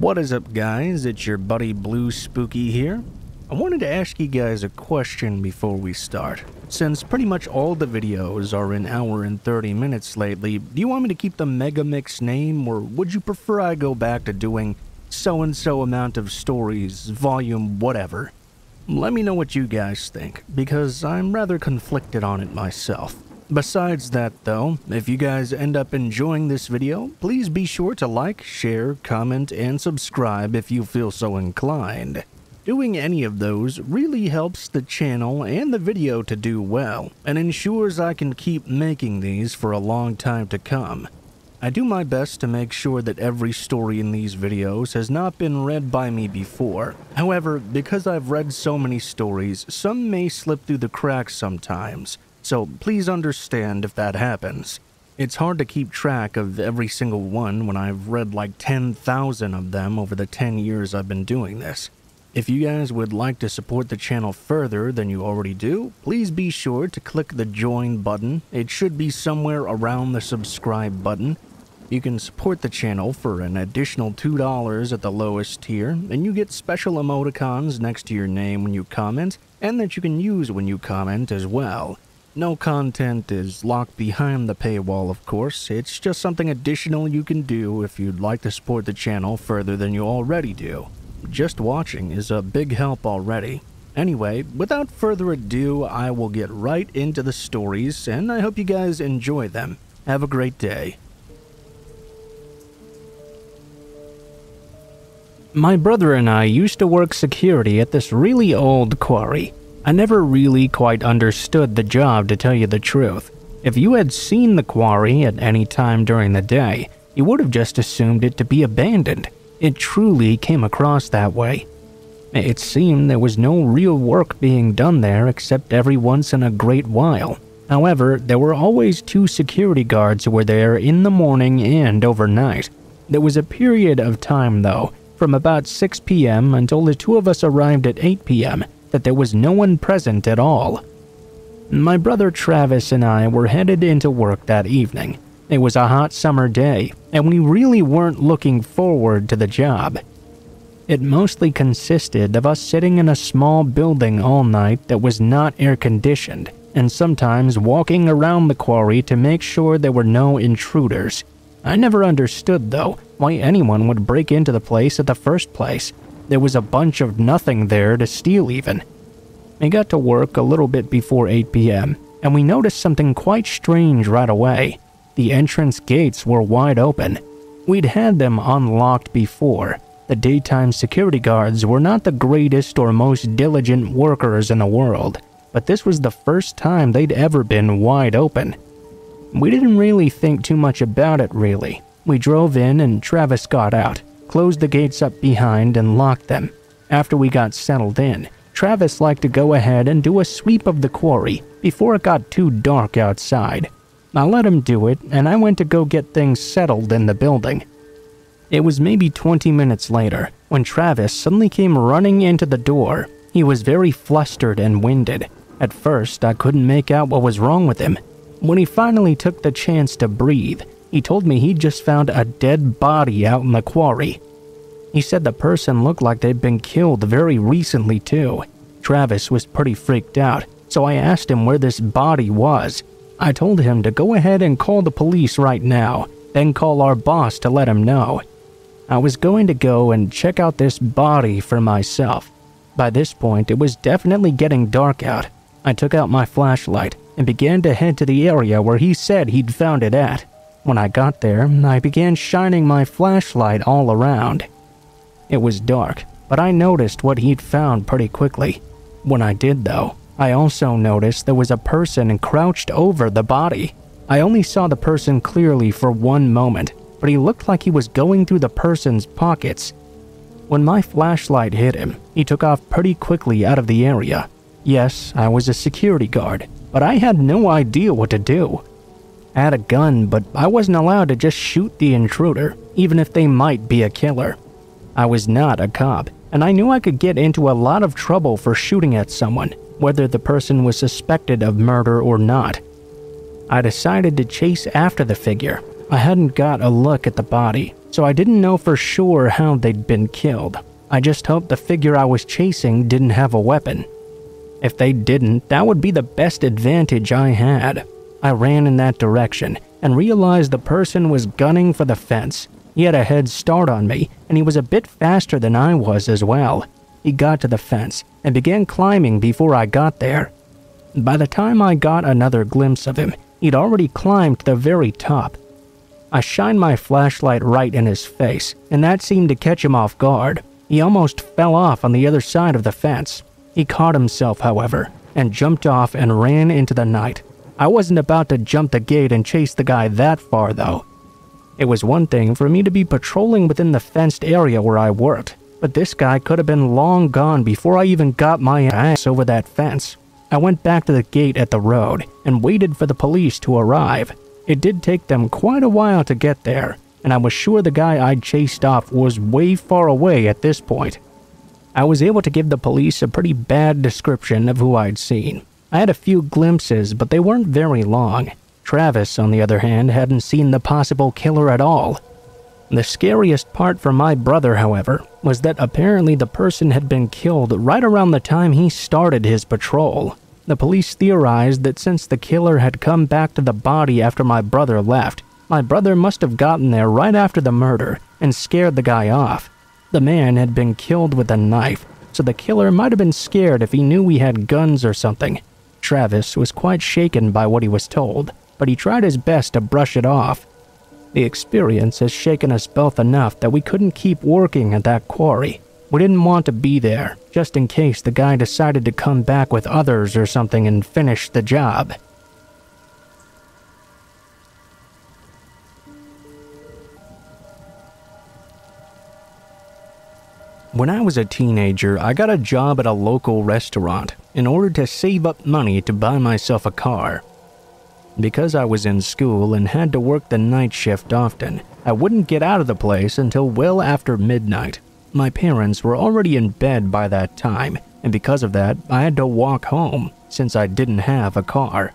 What is up, guys? It's your buddy Blue Spooky here. I wanted to ask you guys a question before we start. Since pretty much all the videos are an hour and 30 minutes lately, do you want me to keep the Megamix name, or would you prefer I go back to doing so-and-so amount of stories, volume whatever? Let me know what you guys think, because I'm rather conflicted on it myself. Besides that though, if you guys end up enjoying this video, please be sure to like, share, comment, and subscribe if you feel so inclined. Doing any of those really helps the channel and the video to do well, and ensures I can keep making these for a long time to come. I do my best to make sure that every story in these videos has not been read by me before. However, because I've read so many stories, some may slip through the cracks sometimes. So please understand if that happens. It's hard to keep track of every single one when I've read like 10,000 of them over the 10 years I've been doing this. If you guys would like to support the channel further than you already do, please be sure to click the join button. It should be somewhere around the subscribe button. You can support the channel for an additional $2 at the lowest tier, and you get special emoticons next to your name when you comment, and that you can use when you comment as well. No content is locked behind the paywall, of course. It's just something additional you can do if you'd like to support the channel further than you already do. Just watching is a big help already. Anyway, without further ado, I will get right into the stories, and I hope you guys enjoy them. Have a great day. My brother and I used to work security at this really old quarry. I never really quite understood the job, to tell you the truth. If you had seen the quarry at any time during the day, you would have just assumed it to be abandoned. It truly came across that way. It seemed there was no real work being done there except every once in a great while. However, there were always two security guards who were there in the morning and overnight. There was a period of time, though, from about 6 p.m. until the two of us arrived at 8 p.m., that there was no one present at all. My brother Travis and I were headed into work that evening. It was a hot summer day, and we really weren't looking forward to the job. It mostly consisted of us sitting in a small building all night that was not air-conditioned, and sometimes walking around the quarry to make sure there were no intruders. I never understood, though, why anyone would break into the place at the first place. There was a bunch of nothing there to steal even. We got to work a little bit before 8 p.m., and we noticed something quite strange right away. The entrance gates were wide open. We'd had them unlocked before. The daytime security guards were not the greatest or most diligent workers in the world, but this was the first time they'd ever been wide open. We didn't really think too much about it, really. We drove in and Travis got out, closed the gates up behind and locked them. After we got settled in, Travis liked to go ahead and do a sweep of the quarry before it got too dark outside. I let him do it, and I went to go get things settled in the building. It was maybe 20 minutes later when Travis suddenly came running into the door. He was very flustered and winded. At first, I couldn't make out what was wrong with him. When he finally took the chance to breathe, he told me he'd just found a dead body out in the quarry. He said the person looked like they'd been killed very recently too. Travis was pretty freaked out, so I asked him where this body was. I told him to go ahead and call the police right now, then call our boss to let him know. I was going to go and check out this body for myself. By this point, it was definitely getting dark out. I took out my flashlight and began to head to the area where he said he'd found it at. When I got there, I began shining my flashlight all around. It was dark, but I noticed what he'd found pretty quickly. When I did, though, I also noticed there was a person crouched over the body. I only saw the person clearly for one moment, but he looked like he was going through the person's pockets. When my flashlight hit him, he took off pretty quickly out of the area. Yes, I was a security guard, but I had no idea what to do. I had a gun, but I wasn't allowed to just shoot the intruder, even if they might be a killer. I was not a cop, and I knew I could get into a lot of trouble for shooting at someone, whether the person was suspected of murder or not. I decided to chase after the figure. I hadn't got a look at the body, so I didn't know for sure how they'd been killed. I just hoped the figure I was chasing didn't have a weapon. If they didn't, that would be the best advantage I had. I ran in that direction and realized the person was gunning for the fence. He had a head start on me, and he was a bit faster than I was as well. He got to the fence and began climbing before I got there. By the time I got another glimpse of him, he'd already climbed to the very top. I shined my flashlight right in his face, and that seemed to catch him off guard. He almost fell off on the other side of the fence. He caught himself, however, and jumped off and ran into the night. I wasn't about to jump the gate and chase the guy that far, though. It was one thing for me to be patrolling within the fenced area where I worked, but this guy could have been long gone before I even got my ass over that fence. I went back to the gate at the road and waited for the police to arrive. It did take them quite a while to get there, and I was sure the guy I'd chased off was way far away at this point. I was able to give the police a pretty bad description of who I'd seen. I had a few glimpses, but they weren't very long. Travis, on the other hand, hadn't seen the possible killer at all. The scariest part for my brother, however, was that apparently the person had been killed right around the time he started his patrol. The police theorized that since the killer had come back to the body after my brother left, my brother must have gotten there right after the murder and scared the guy off. The man had been killed with a knife, so the killer might have been scared if he knew we had guns or something. Travis was quite shaken by what he was told, but he tried his best to brush it off. The experience has shaken us both enough that we couldn't keep working at that quarry. We didn't want to be there, just in case the guy decided to come back with others or something and finish the job. When I was a teenager, I got a job at a local restaurant in order to save up money to buy myself a car. Because I was in school and had to work the night shift often, I wouldn't get out of the place until well after midnight. My parents were already in bed by that time, and because of that, I had to walk home since I didn't have a car.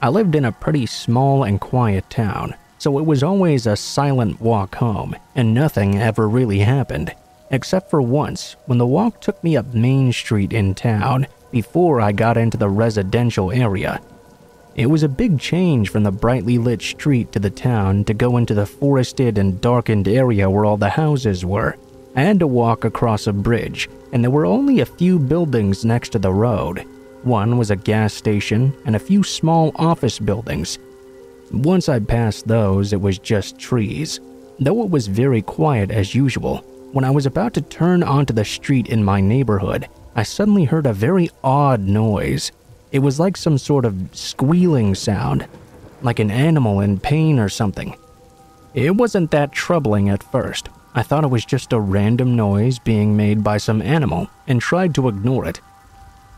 I lived in a pretty small and quiet town, so it was always a silent walk home, and nothing ever really happened. Except for once, when the walk took me up Main Street in town before I got into the residential area. It was a big change from the brightly lit street to the town to go into the forested and darkened area where all the houses were. I had to walk across a bridge, and there were only a few buildings next to the road. One was a gas station and a few small office buildings. Once I passed those, it was just trees. Though it was very quiet as usual, when I was about to turn onto the street in my neighborhood, I suddenly heard a very odd noise. It was like some sort of squealing sound, like an animal in pain or something. It wasn't that troubling at first. I thought it was just a random noise being made by some animal and tried to ignore it.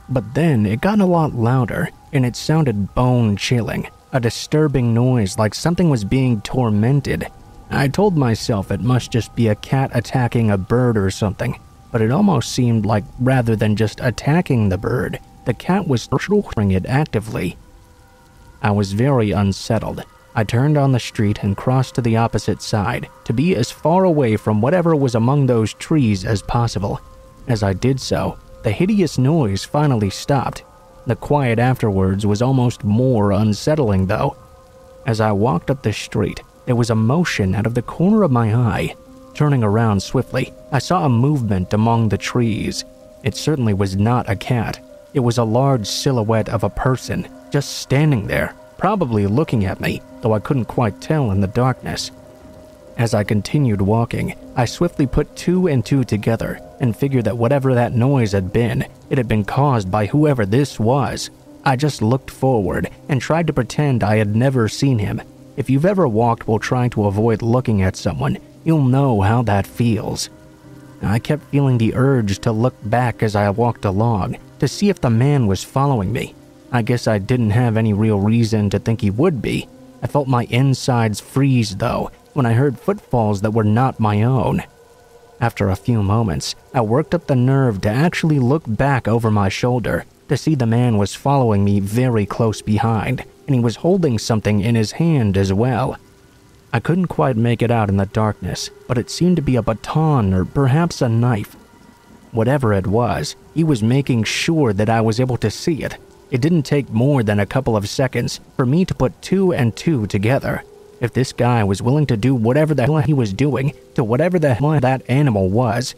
But then it got a lot louder, and it sounded bone-chilling, a disturbing noise like something was being tormented. I told myself it must just be a cat attacking a bird or something, but it almost seemed like rather than just attacking the bird, the cat was torturing it actively. I was very unsettled. I turned on the street and crossed to the opposite side to be as far away from whatever was among those trees as possible. As I did so, the hideous noise finally stopped. The quiet afterwards was almost more unsettling, though. As I walked up the street, there was a motion out of the corner of my eye. Turning around swiftly, I saw a movement among the trees. It certainly was not a cat. It was a large silhouette of a person, just standing there, probably looking at me, though I couldn't quite tell in the darkness. As I continued walking, I swiftly put two and two together and figured that whatever that noise had been, it had been caused by whoever this was. I just looked forward and tried to pretend I had never seen him. If you've ever walked while trying to avoid looking at someone, you'll know how that feels. I kept feeling the urge to look back as I walked along to see if the man was following me. I guess I didn't have any real reason to think he would be. I felt my insides freeze, though, when I heard footfalls that were not my own. After a few moments, I worked up the nerve to actually look back over my shoulder to see the man was following me very close behind, and he was holding something in his hand as well. I couldn't quite make it out in the darkness, but it seemed to be a baton or perhaps a knife. Whatever it was, he was making sure that I was able to see it. It didn't take more than a couple of seconds for me to put 2 and 2 together. If this guy was willing to do whatever the hell he was doing to whatever the hell that animal was,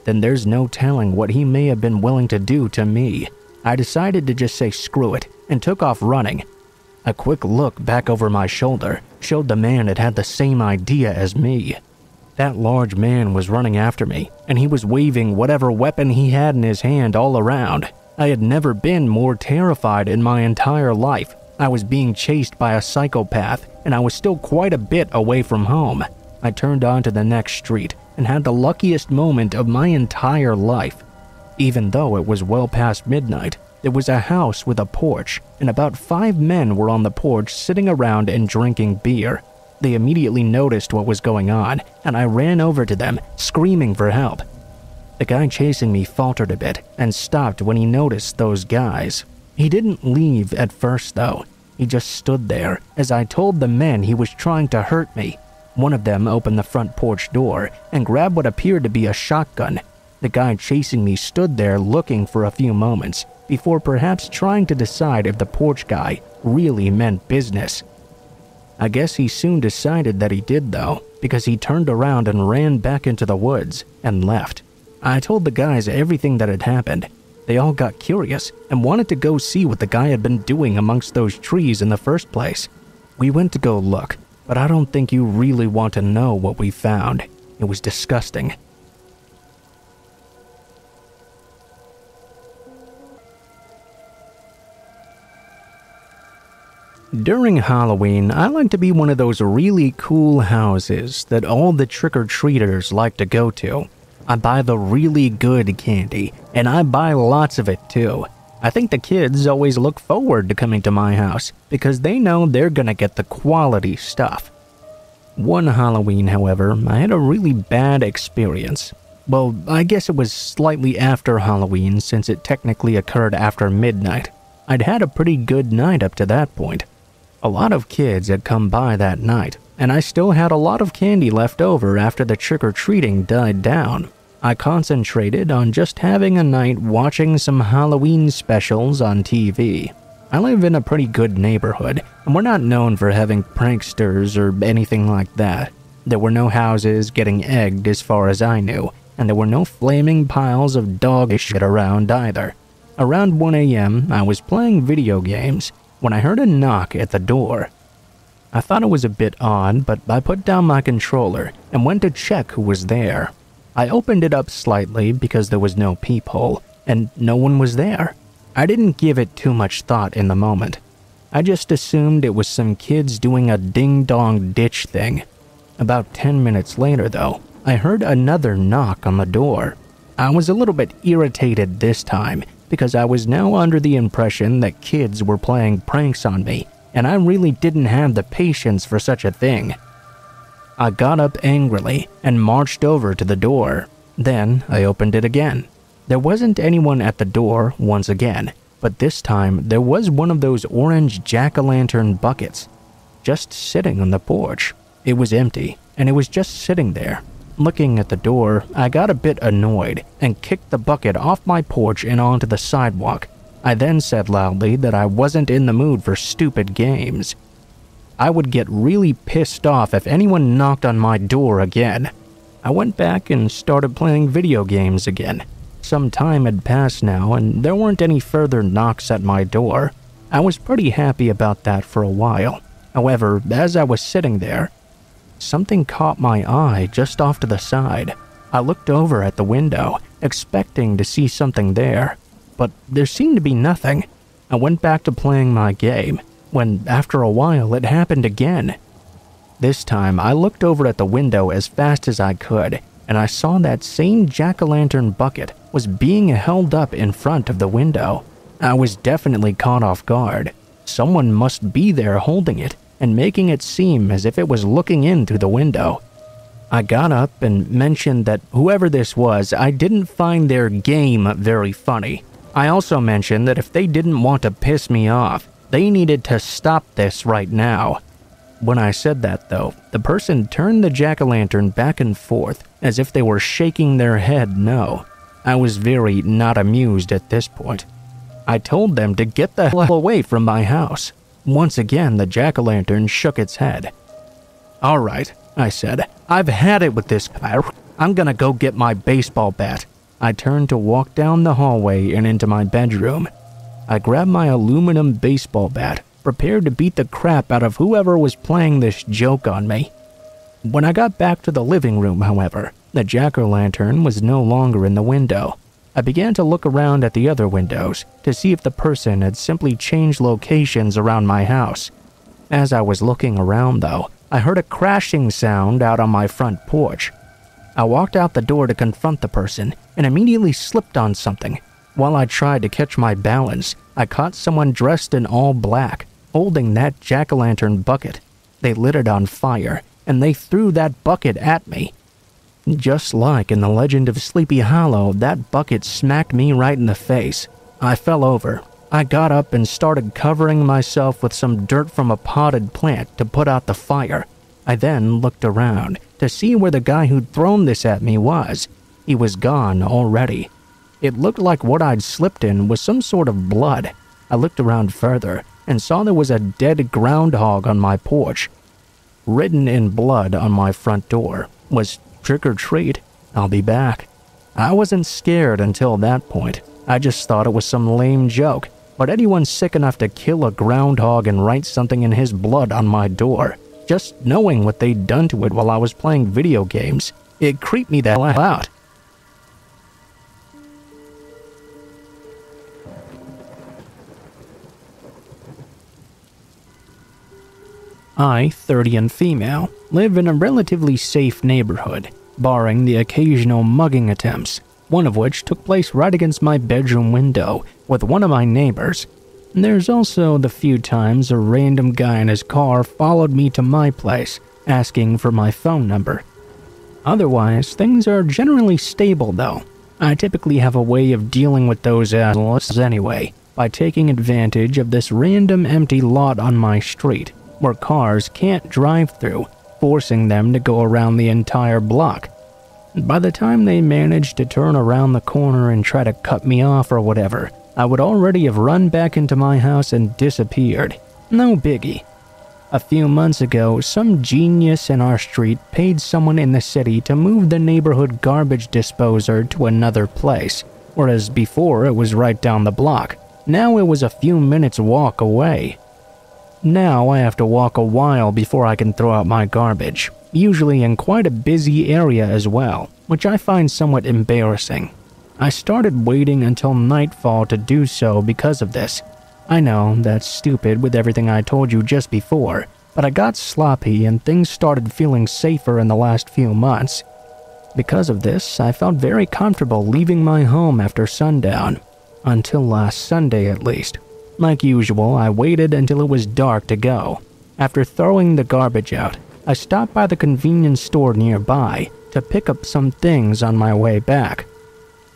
then there's no telling what he may have been willing to do to me. I decided to just say screw it and took off running. A quick look back over my shoulder showed the man had the same idea as me. That large man was running after me, and he was waving whatever weapon he had in his hand all around. I had never been more terrified in my entire life. I was being chased by a psychopath, and I was still quite a bit away from home. I turned onto the next street and had the luckiest moment of my entire life. Even though it was well past midnight, there was a house with a porch, and about 5 men were on the porch sitting around and drinking beer. They immediately noticed what was going on, and I ran over to them, screaming for help. The guy chasing me faltered a bit and stopped when he noticed those guys. He didn't leave at first, though. He just stood there as I told the men he was trying to hurt me. One of them opened the front porch door and grabbed what appeared to be a shotgun. The guy chasing me stood there looking for a few moments before perhaps trying to decide if the porch guy really meant business. I guess he soon decided that he did, though, because he turned around and ran back into the woods and left. I told the guys everything that had happened. They all got curious and wanted to go see what the guy had been doing amongst those trees in the first place. We went to go look, but I don't think you really want to know what we found. It was disgusting. During Halloween, I like to be one of those really cool houses that all the trick-or-treaters like to go to. I buy the really good candy, and I buy lots of it too. I think the kids always look forward to coming to my house because they know they're gonna get the quality stuff. One Halloween, however, I had a really bad experience. Well, I guess it was slightly after Halloween since it technically occurred after midnight. I'd had a pretty good night up to that point. A lot of kids had come by that night, and I still had a lot of candy left over after the trick-or-treating died down. I concentrated on just having a night watching some Halloween specials on TV. I live in a pretty good neighborhood, and we're not known for having pranksters or anything like that. There were no houses getting egged as far as I knew, and there were no flaming piles of dog shit around either. Around 1 a.m., I was playing video games when I heard a knock at the door. I thought it was a bit odd, but I put down my controller and went to check who was there. I opened it up slightly because there was no peephole, and no one was there. I didn't give it too much thought in the moment. I just assumed it was some kids doing a ding-dong ditch thing. About 10 minutes later, though, I heard another knock on the door. I was a little bit irritated this time because I was now under the impression that kids were playing pranks on me, and I really didn't have the patience for such a thing. I got up angrily and marched over to the door. Then I opened it again. There wasn't anyone at the door once again, but this time there was one of those orange jack-o'-lantern buckets just sitting on the porch. It was empty, and it was just sitting there. Looking at the door, I got a bit annoyed and kicked the bucket off my porch and onto the sidewalk. I then said loudly that I wasn't in the mood for stupid games. I would get really pissed off if anyone knocked on my door again. I went back and started playing video games again. Some time had passed now, and there weren't any further knocks at my door. I was pretty happy about that for a while. However, as I was sitting there, something caught my eye just off to the side. I looked over at the window, expecting to see something there, but there seemed to be nothing. I went back to playing my game, when after a while it happened again. This time, I looked over at the window as fast as I could, and I saw that same jack-o'-lantern bucket was being held up in front of the window. I was definitely caught off guard. Someone must be there holding it and making it seem as if it was looking in through the window. I got up and mentioned that whoever this was, I didn't find their game very funny. I also mentioned that if they didn't want to piss me off, they needed to stop this right now. When I said that though, the person turned the jack-o'-lantern back and forth as if they were shaking their head no. I was very not amused at this point. I told them to get the hell away from my house. Once again, the jack-o'-lantern shook its head. "Alright," I said, "I've had it with this guy. I'm gonna go get my baseball bat." I turned to walk down the hallway and into my bedroom. I grabbed my aluminum baseball bat, prepared to beat the crap out of whoever was playing this joke on me. When I got back to the living room, however, the jack-o'-lantern was no longer in the window. I began to look around at the other windows to see if the person had simply changed locations around my house. As I was looking around though, I heard a crashing sound out on my front porch. I walked out the door to confront the person and immediately slipped on something. While I tried to catch my balance, I caught someone dressed in all black, holding that jack-o'-lantern bucket. They lit it on fire, and they threw that bucket at me. Just like in the Legend of Sleepy Hollow, that bucket smacked me right in the face. I fell over. I got up and started covering myself with some dirt from a potted plant to put out the fire. I then looked around to see where the guy who'd thrown this at me was. He was gone already. It looked like what I'd slipped in was some sort of blood. I looked around further and saw there was a dead groundhog on my porch. Written in blood on my front door was "Trick or treat, I'll be back." I wasn't scared until that point. I just thought it was some lame joke, but anyone sick enough to kill a groundhog and write something in his blood on my door, just knowing what they'd done to it while I was playing video games, it creeped me the hell out. I, 30 and female, live in a relatively safe neighborhood, barring the occasional mugging attempts, one of which took place right against my bedroom window with one of my neighbors. There's also the few times a random guy in his car followed me to my place, asking for my phone number. Otherwise, things are generally stable though. I typically have a way of dealing with those assholes anyway, by taking advantage of this random empty lot on my street, where cars can't drive through, forcing them to go around the entire block. By the time they managed to turn around the corner and try to cut me off or whatever, I would already have run back into my house and disappeared. No biggie. A few months ago, some genius in our street paid someone in the city to move the neighborhood garbage disposer to another place, whereas before it was right down the block. Now it was a few minutes walk away. Now I have to walk a while before I can throw out my garbage, usually in quite a busy area as well, which I find somewhat embarrassing. I started waiting until nightfall to do so because of this. I know that's stupid with everything I told you just before, but I got sloppy and things started feeling safer in the last few months. Because of this, I felt very comfortable leaving my home after sundown, until last Sunday at least. Like usual, I waited until it was dark to go. After throwing the garbage out, I stopped by the convenience store nearby to pick up some things on my way back.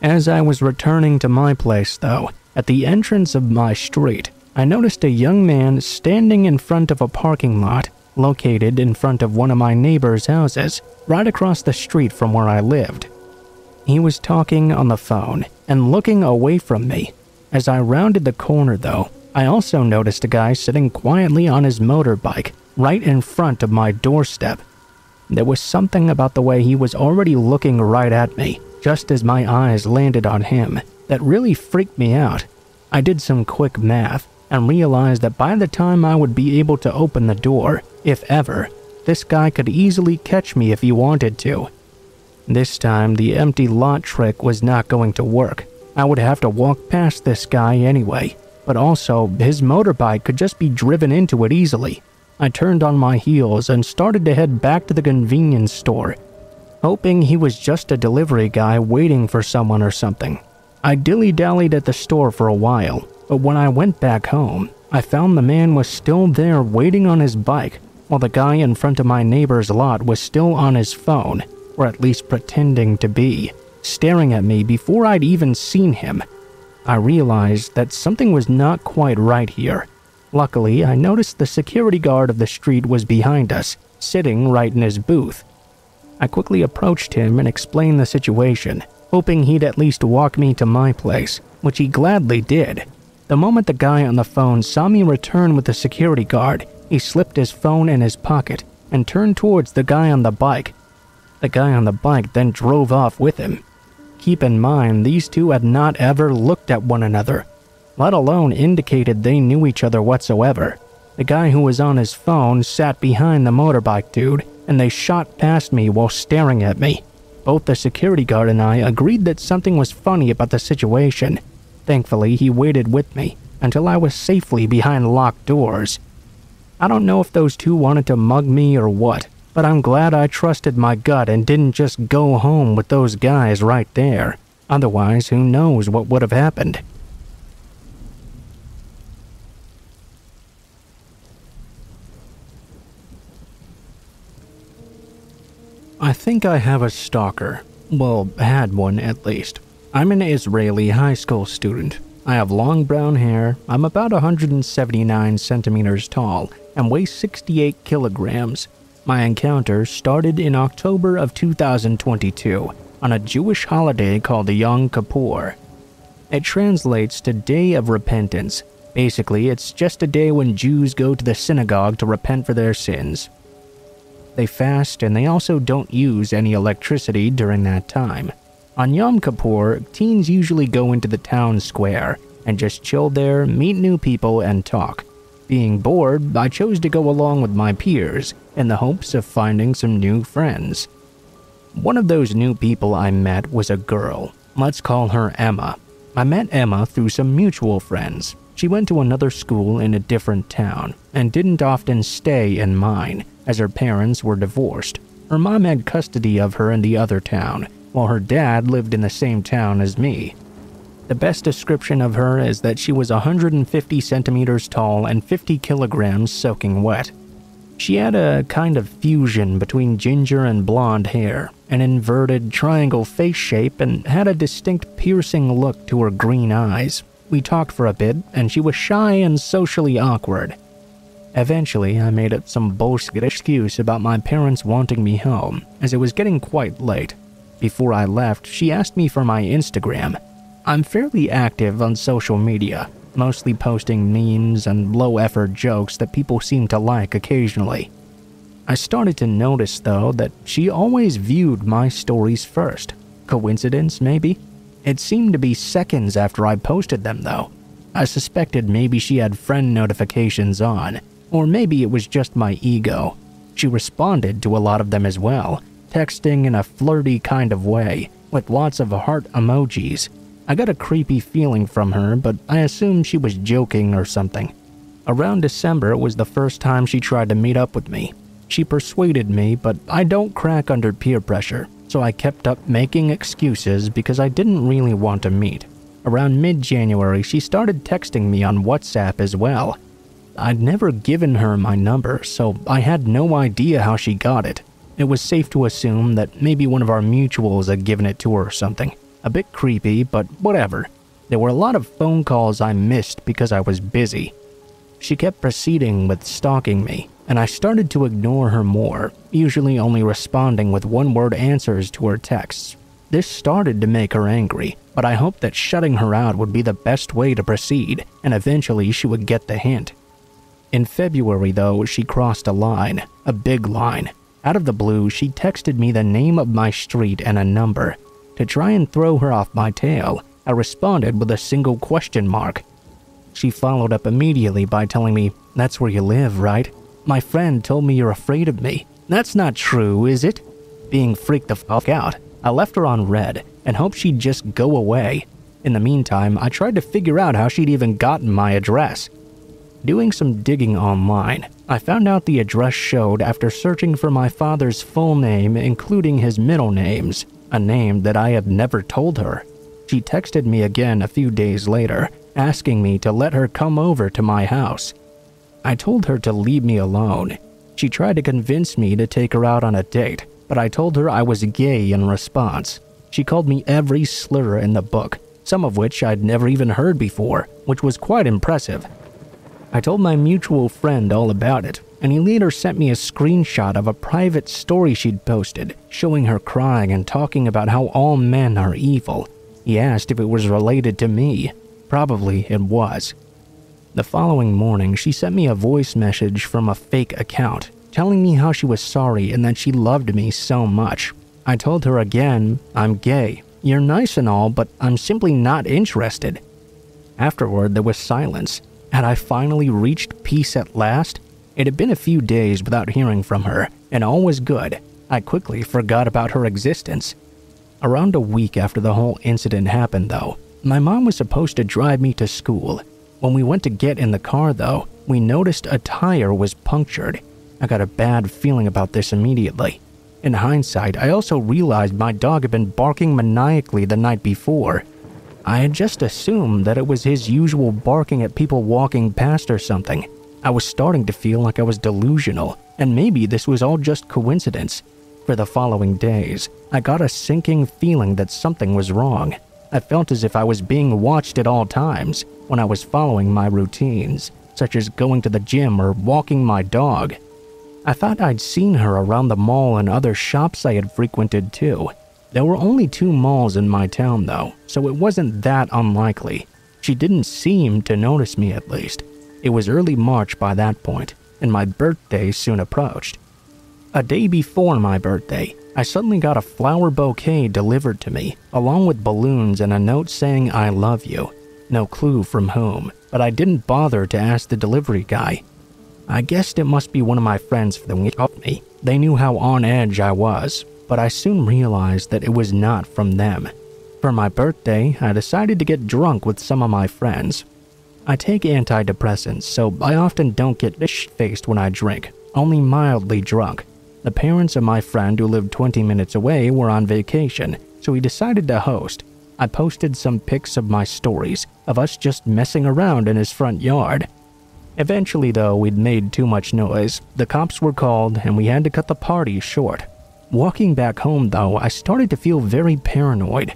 As I was returning to my place though, at the entrance of my street, I noticed a young man standing in front of a parking lot located in front of one of my neighbor's houses, right across the street from where I lived. He was talking on the phone and looking away from me. As I rounded the corner though, I also noticed a guy sitting quietly on his motorbike right in front of my doorstep. There was something about the way he was already looking right at me, just as my eyes landed on him, that really freaked me out. I did some quick math and realized that by the time I would be able to open the door, if ever, this guy could easily catch me if he wanted to. This time, the empty lot trick was not going to work. I would have to walk past this guy anyway, but also his motorbike could just be driven into it easily. I turned on my heels and started to head back to the convenience store, hoping he was just a delivery guy waiting for someone or something. I dilly-dallied at the store for a while, but when I went back home, I found the man was still there waiting on his bike, while the guy in front of my neighbor's lot was still on his phone, or at least pretending to be, staring at me before I'd even seen him. I realized that something was not quite right here. Luckily, I noticed the security guard of the street was behind us, sitting right in his booth. I quickly approached him and explained the situation, hoping he'd at least walk me to my place, which he gladly did. The moment the guy on the phone saw me return with the security guard, he slipped his phone in his pocket and turned towards the guy on the bike. The guy on the bike then drove off with him. Keep in mind, these two had not ever looked at one another, let alone indicated they knew each other whatsoever. The guy who was on his phone sat behind the motorbike dude, and they shot past me while staring at me. Both the security guard and I agreed that something was funny about the situation. Thankfully, he waited with me until I was safely behind locked doors. I don't know if those two wanted to mug me or what, but I'm glad I trusted my gut and didn't just go home with those guys right there. Otherwise, who knows what would have happened. I think I have a stalker. Well, had one at least. I'm an Israeli high school student. I have long brown hair, I'm about 179 centimeters tall, and weigh 68 kilograms. My encounter started in October of 2022 on a Jewish holiday called the Yom Kippur. It translates to Day of Repentance. Basically, it's just a day when Jews go to the synagogue to repent for their sins. They fast, and they also don't use any electricity during that time. On Yom Kippur, teens usually go into the town square and just chill there, meet new people, and talk. Being bored, I chose to go along with my peers in the hopes of finding some new friends. One of those new people I met was a girl. Let's call her Emma. I met Emma through some mutual friends. She went to another school in a different town and didn't often stay in mine, as her parents were divorced. Her mom had custody of her in the other town, while her dad lived in the same town as me. The best description of her is that she was 150 centimeters tall and 50 kilograms soaking wet. She had a kind of fusion between ginger and blonde hair, an inverted triangle face shape, and had a distinct piercing look to her green eyes. We talked for a bit, and she was shy and socially awkward. Eventually, I made up some bullshit excuse about my parents wanting me home, as it was getting quite late. Before I left, she asked me for my Instagram. I'm fairly active on social media, mostly posting memes and low-effort jokes that people seem to like occasionally. I started to notice, though, that she always viewed my stories first. Coincidence, maybe? It seemed to be seconds after I posted them, though. I suspected maybe she had friend notifications on, or maybe it was just my ego. She responded to a lot of them as well, texting in a flirty kind of way, with lots of heart emojis. I got a creepy feeling from her, but I assumed she was joking or something. Around December was the first time she tried to meet up with me. She persuaded me, but I don't crack under peer pressure, so I kept up making excuses because I didn't really want to meet. Around mid-January, she started texting me on WhatsApp as well. I'd never given her my number, so I had no idea how she got it. It was safe to assume that maybe one of our mutuals had given it to her or something. A bit creepy, but whatever. There were a lot of phone calls I missed because I was busy. She kept proceeding with stalking me, and I started to ignore her more, usually only responding with one-word answers to her texts. This started to make her angry, but I hoped that shutting her out would be the best way to proceed, and eventually she would get the hint. In February, though, she crossed a line, a big line. Out of the blue, she texted me the name of my street and a number. To try and throw her off my tail, I responded with a single question mark. She followed up immediately by telling me, "That's where you live, right? My friend told me you're afraid of me. That's not true, is it?" Being freaked the fuck out, I left her on red and hoped she'd just go away. In the meantime, I tried to figure out how she'd even gotten my address. Doing some digging online, I found out the address showed after searching for my father's full name, including his middle names, a name that I had never told her. She texted me again a few days later, asking me to let her come over to my house. I told her to leave me alone. She tried to convince me to take her out on a date, but I told her I was gay in response. She called me every slur in the book, some of which I'd never even heard before, which was quite impressive. I told my mutual friend all about it, and he later sent me a screenshot of a private story she'd posted, showing her crying and talking about how all men are evil. He asked if it was related to me. Probably it was. The following morning, she sent me a voice message from a fake account, telling me how she was sorry and that she loved me so much. I told her again, I'm gay. You're nice and all, but I'm simply not interested. Afterward, there was silence. Had I finally reached peace at last? It had been a few days without hearing from her, and all was good. I quickly forgot about her existence. Around a week after the whole incident happened, though, my mom was supposed to drive me to school. When we went to get in the car, though, we noticed a tire was punctured. I got a bad feeling about this immediately. In hindsight, I also realized my dog had been barking maniacally the night before. I had just assumed that it was his usual barking at people walking past or something. I was starting to feel like I was delusional, and maybe this was all just coincidence. For the following days, I got a sinking feeling that something was wrong. I felt as if I was being watched at all times when I was following my routines, such as going to the gym or walking my dog. I thought I'd seen her around the mall and other shops I had frequented too. There were only 2 malls in my town though, so it wasn't that unlikely. She didn't seem to notice me at least. It was early March by that point, and my birthday soon approached. A day before my birthday, I suddenly got a flower bouquet delivered to me, along with balloons and a note saying I love you. No clue from whom, but I didn't bother to ask the delivery guy. I guessed it must be one of my friends for the week of me. They knew how on edge I was, but I soon realized that it was not from them. For my birthday, I decided to get drunk with some of my friends. I take antidepressants, so I often don't get shit-faced when I drink, only mildly drunk. The parents of my friend who lived 20 minutes away were on vacation, so he decided to host. I posted some pics of my stories, of us just messing around in his front yard. Eventually though, we'd made too much noise. The cops were called and we had to cut the party short. Walking back home though, I started to feel very paranoid.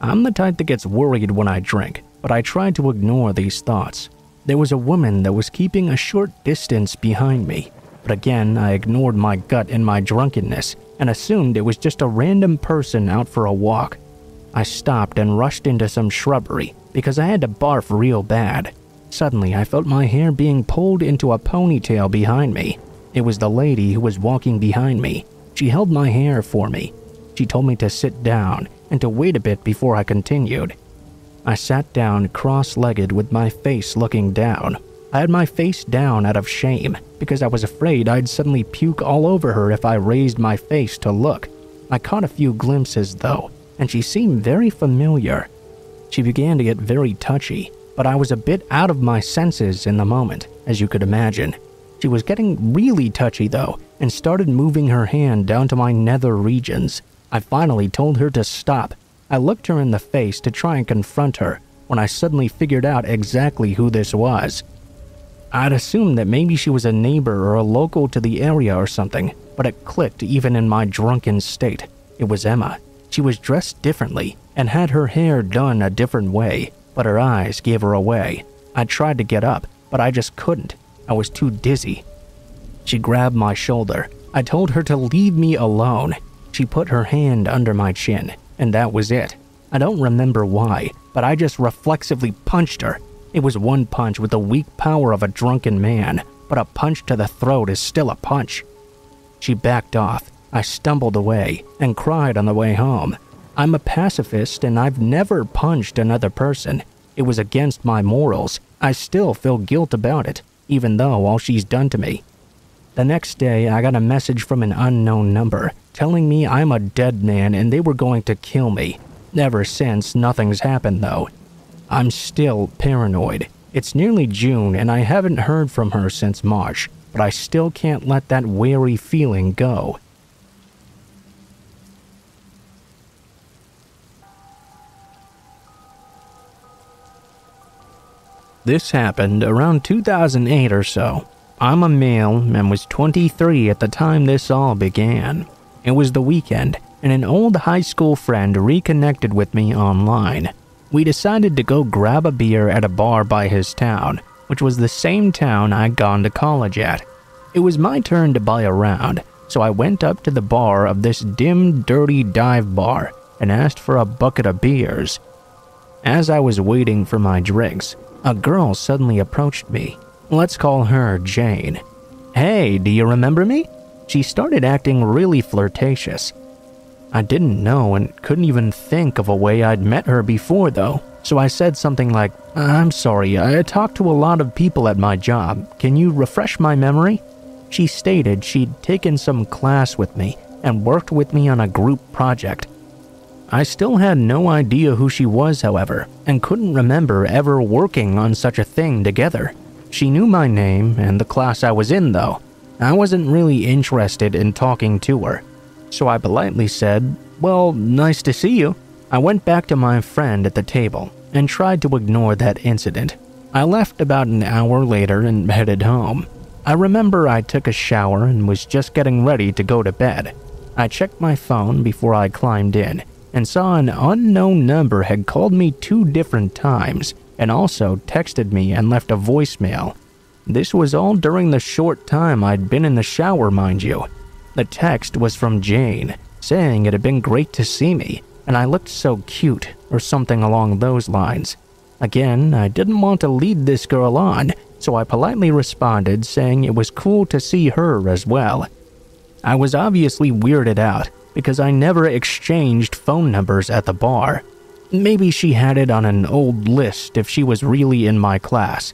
I'm the type that gets worried when I drink, but I tried to ignore these thoughts. There was a woman that was keeping a short distance behind me, but again I ignored my gut in my drunkenness and assumed it was just a random person out for a walk. I stopped and rushed into some shrubbery because I had to barf real bad. Suddenly I felt my hair being pulled into a ponytail behind me. It was the lady who was walking behind me. She held my hair for me. She told me to sit down and to wait a bit before I continued. I sat down cross-legged with my face looking down. I had my face down out of shame because I was afraid I'd suddenly puke all over her if I raised my face to look. I caught a few glimpses though, and she seemed very familiar. She began to get very touchy, but I was a bit out of my senses in the moment, as you could imagine. She was getting really touchy though, and started moving her hand down to my nether regions. I finally told her to stop. I looked her in the face to try and confront her, when I suddenly figured out exactly who this was. I'd assumed that maybe she was a neighbor or a local to the area or something, but it clicked even in my drunken state. It was Emma. She was dressed differently and had her hair done a different way, but her eyes gave her away. I tried to get up, but I just couldn't. I was too dizzy. She grabbed my shoulder. I told her to leave me alone. She put her hand under my chin, and that was it. I don't remember why, but I just reflexively punched her. It was one punch with the weak power of a drunken man, but a punch to the throat is still a punch. She backed off. I stumbled away and cried on the way home. I'm a pacifist and I've never punched another person. It was against my morals. I still feel guilt about it, even though all she's done to me. The next day, I got a message from an unknown number telling me I'm a dead man and they were going to kill me. Ever since, nothing's happened though. I'm still paranoid. It's nearly June and I haven't heard from her since March, but I still can't let that wary feeling go. This happened around 2008 or so. I'm a male and was 23 at the time this all began. It was the weekend, and an old high school friend reconnected with me online. We decided to go grab a beer at a bar by his town. which was the same town I'd gone to college at. It was my turn to buy a round, so I went up to the bar of this dim, dirty dive bar and asked for a bucket of beers. As I was waiting for my drinks, a girl suddenly approached me. Let's call her Jane. "Hey, do you remember me?" She started acting really flirtatious. I didn't know and couldn't even think of a way I'd met her before though, so I said something like, "I'm sorry, I talked to a lot of people at my job. Can you refresh my memory?" She stated she'd taken some class with me and worked with me on a group project. I still had no idea who she was, however, and couldn't remember ever working on such a thing together. She knew my name and the class I was in though. I wasn't really interested in talking to her, so I politely said, "Well, nice to see you." I went back to my friend at the table and tried to ignore that incident. I left about an hour later and headed home. I remember I took a shower and was just getting ready to go to bed. I checked my phone before I climbed in and saw an unknown number had called me 2 different times and also texted me and left a voicemail. This was all during the short time I'd been in the shower, mind you. The text was from Jane, saying it had been great to see me, and I looked so cute, or something along those lines. Again, I didn't want to lead this girl on, so I politely responded saying it was cool to see her as well. I was obviously weirded out, because I never exchanged phone numbers at the bar. Maybe she had it on an old list if she was really in my class.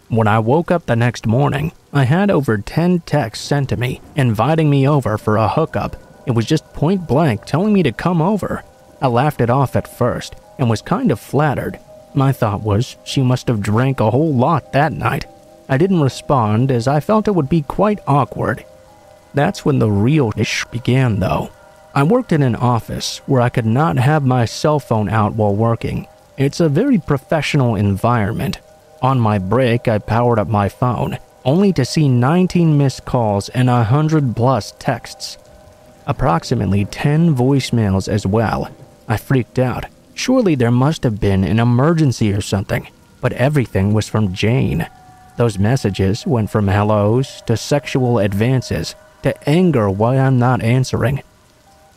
When I woke up the next morning, I had over 10 texts sent to me, inviting me over for a hookup. It was just point blank telling me to come over. I laughed it off at first, and was kind of flattered. My thought was she must have drank a whole lot that night. I didn't respond as I felt it would be quite awkward. That's when the real ish began though. I worked in an office where I could not have my cell phone out while working. It's a very professional environment. On my break, I powered up my phone, only to see 19 missed calls and 100+ texts. Approximately 10 voicemails as well. I freaked out. Surely there must have been an emergency or something, but everything was from Jane. Those messages went from hellos to sexual advances to anger why I'm not answering.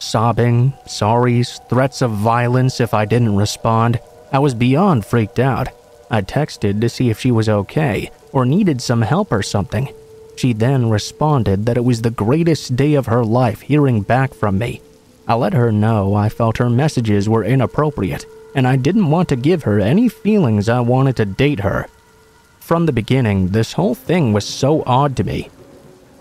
Sobbing, sorries, threats of violence if I didn't respond. I was beyond freaked out. I texted to see if she was okay or needed some help or something. She then responded that it was the greatest day of her life hearing back from me. I let her know I felt her messages were inappropriate and I didn't want to give her any feelings I wanted to date her. From the beginning, this whole thing was so odd to me.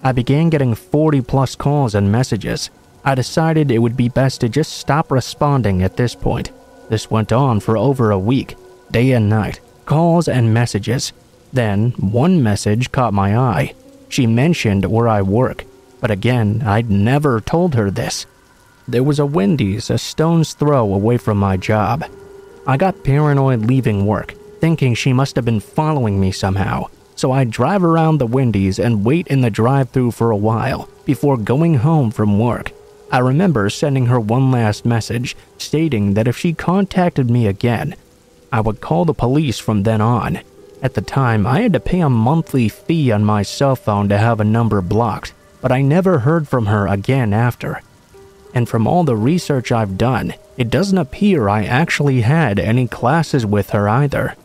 I began getting 40+ calls and messages. I decided it would be best to just stop responding at this point. This went on for over a week, day and night. Calls and messages. Then, one message caught my eye. She mentioned where I work, but again, I'd never told her this. There was a Wendy's a stone's throw away from my job. I got paranoid leaving work, thinking she must have been following me somehow, so I'd drive around the Wendy's and wait in the drive-thru for a while before going home from work. I remember sending her one last message, stating that if she contacted me again, I would call the police from then on. At the time, I had to pay a monthly fee on my cell phone to have a number blocked, but I never heard from her again after. And from all the research I've done, it doesn't appear I actually had any classes with her either.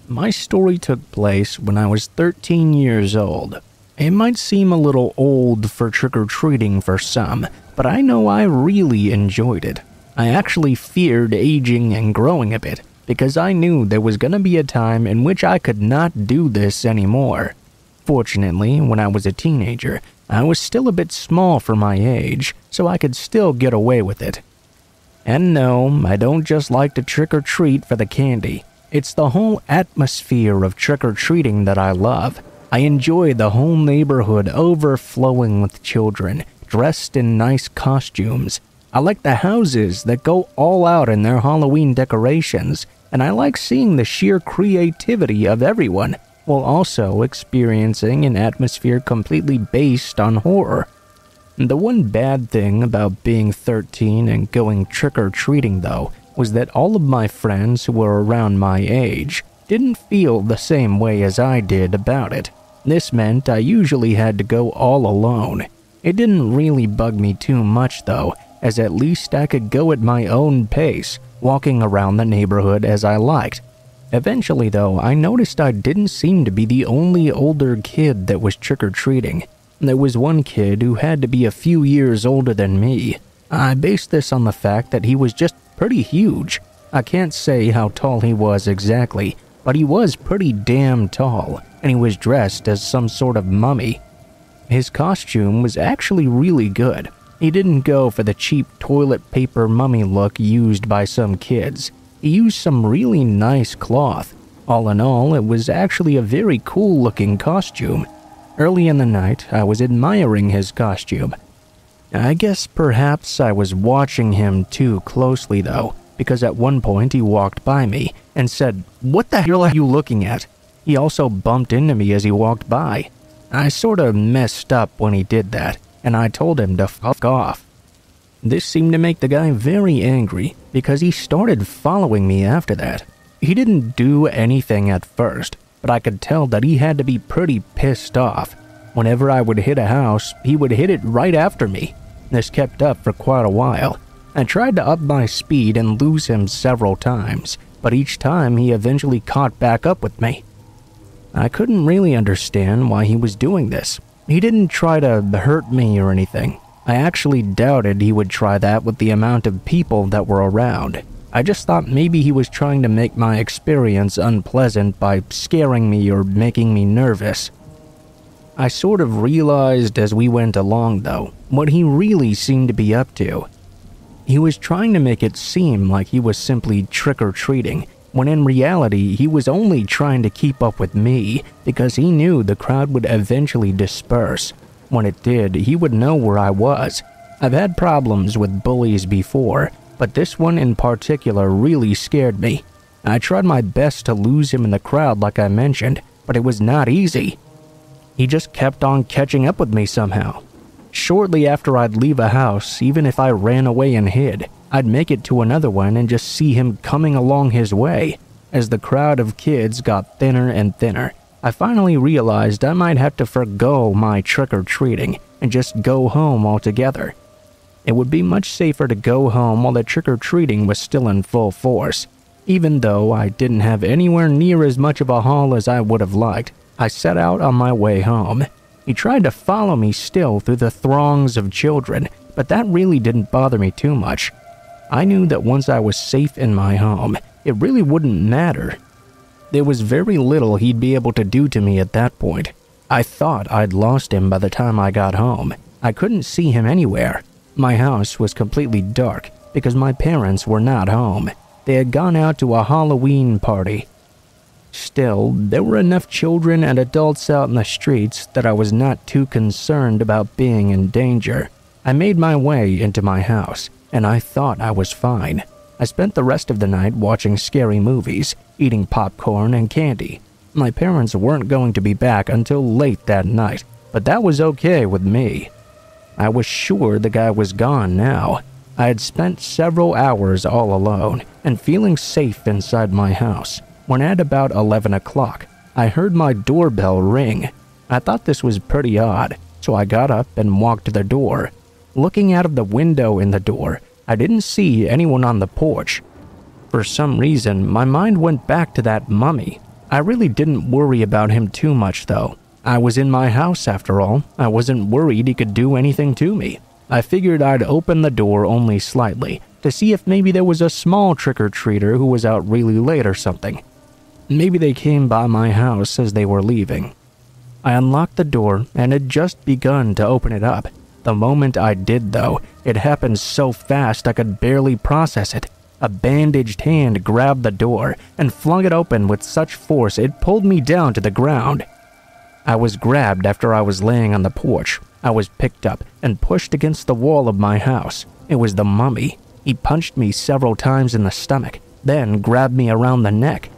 My story took place when I was 13 years old. It might seem a little old for trick-or-treating for some, but I know I really enjoyed it. I actually feared aging and growing a bit, because I knew there was gonna be a time in which I could not do this anymore. Fortunately, when I was a teenager, I was still a bit small for my age, so I could still get away with it. And no, I don't just like to trick-or-treat for the candy. It's the whole atmosphere of trick-or-treating that I love. I enjoy the whole neighborhood overflowing with children, dressed in nice costumes. I like the houses that go all out in their Halloween decorations, and I like seeing the sheer creativity of everyone, while also experiencing an atmosphere completely based on horror. The one bad thing about being 13 and going trick-or-treating, though, was that all of my friends who were around my age didn't feel the same way as I did about it. This meant I usually had to go all alone. It didn't really bug me too much, though, as at least I could go at my own pace, walking around the neighborhood as I liked. Eventually, though, I noticed I didn't seem to be the only older kid that was trick-or-treating. There was one kid who had to be a few years older than me. I based this on the fact that he was just pretty huge. I can't say how tall he was exactly, but he was pretty damn tall, and he was dressed as some sort of mummy. His costume was actually really good. He didn't go for the cheap toilet paper mummy look used by some kids. He used some really nice cloth. All in all, it was actually a very cool-looking costume. Early in the night, I was admiring his costume. I guess perhaps I was watching him too closely, though, because at one point he walked by me and said, "What the hell are you looking at?" He also bumped into me as he walked by. I sorta messed up when he did that, and I told him to fuck off. This seemed to make the guy very angry, because he started following me after that. He didn't do anything at first, but I could tell that he had to be pretty pissed off. Whenever I would hit a house, he would hit it right after me. This kept up for quite a while. I tried to up my speed and lose him several times, but each time he eventually caught back up with me. I couldn't really understand why he was doing this. He didn't try to hurt me or anything. I actually doubted he would try that with the amount of people that were around. I just thought maybe he was trying to make my experience unpleasant by scaring me or making me nervous. I sort of realized as we went along, though, what he really seemed to be up to. He was trying to make it seem like he was simply trick-or-treating, when in reality he was only trying to keep up with me because he knew the crowd would eventually disperse. When it did, he would know where I was. I've had problems with bullies before, but this one in particular really scared me. I tried my best to lose him in the crowd like I mentioned, but it was not easy. He just kept on catching up with me somehow. Shortly after I'd leave a house, even if I ran away and hid, I'd make it to another one and just see him coming along his way. As the crowd of kids got thinner and thinner, I finally realized I might have to forgo my trick-or-treating and just go home altogether. It would be much safer to go home while the trick-or-treating was still in full force. Even though I didn't have anywhere near as much of a haul as I would have liked, I set out on my way home. He tried to follow me still through the throngs of children, but that really didn't bother me too much. I knew that once I was safe in my home, it really wouldn't matter. There was very little he'd be able to do to me at that point. I thought I'd lost him by the time I got home. I couldn't see him anywhere. My house was completely dark because my parents were not home. They had gone out to a Halloween party. Still, there were enough children and adults out in the streets that I was not too concerned about being in danger. I made my way into my house, and I thought I was fine. I spent the rest of the night watching scary movies, eating popcorn and candy. My parents weren't going to be back until late that night, but that was okay with me. I was sure the guy was gone now. I had spent several hours all alone and feeling safe inside my house, when at about 11 o'clock, I heard my doorbell ring. I thought this was pretty odd, so I got up and walked to the door. Looking out of the window in the door, I didn't see anyone on the porch. For some reason, my mind went back to that mummy. I really didn't worry about him too much, though. I was in my house, after all. I wasn't worried he could do anything to me. I figured I'd open the door only slightly, to see if maybe there was a small trick-or-treater who was out really late or something. Maybe they came by my house as they were leaving. I unlocked the door and had just begun to open it up. The moment I did, though, it happened so fast I could barely process it. A bandaged hand grabbed the door and flung it open with such force it pulled me down to the ground. I was grabbed after I was laying on the porch. I was picked up and pushed against the wall of my house. It was the mummy. He punched me several times in the stomach, then grabbed me around the neck.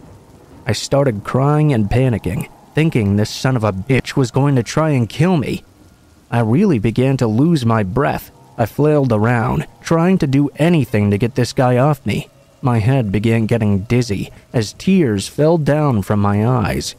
I started crying and panicking, thinking this son of a bitch was going to try and kill me. I really began to lose my breath. I flailed around, trying to do anything to get this guy off me. My head began getting dizzy as tears fell down from my eyes.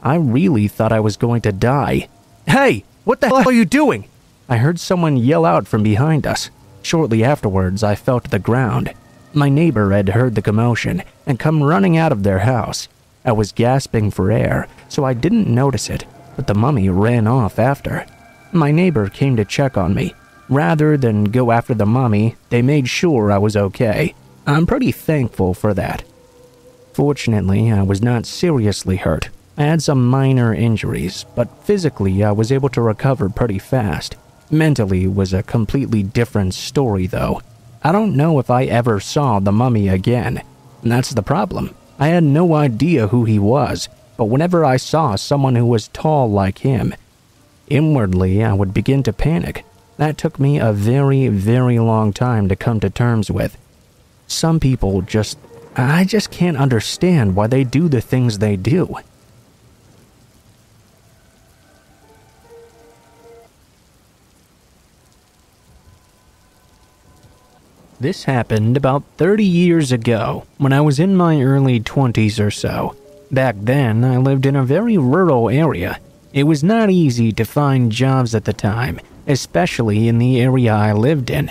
I really thought I was going to die. "Hey, what the hell are you doing?" I heard someone yell out from behind us. Shortly afterwards, I fell to the ground. My neighbor had heard the commotion and come running out of their house. I was gasping for air, so I didn't notice it, but the mummy ran off after. My neighbor came to check on me. Rather than go after the mummy, they made sure I was okay. I'm pretty thankful for that. Fortunately, I was not seriously hurt. I had some minor injuries, but physically I was able to recover pretty fast. Mentally was a completely different story though. I don't know if I ever saw the mummy again. That's the problem. I had no idea who he was, but whenever I saw someone who was tall like him, inwardly I would begin to panic. That took me a very, very long time to come to terms with. Some people I just can't understand why they do the things they do. This happened about 30 years ago, when I was in my early 20s or so. Back then, I lived in a very rural area. It was not easy to find jobs at the time, especially in the area I lived in.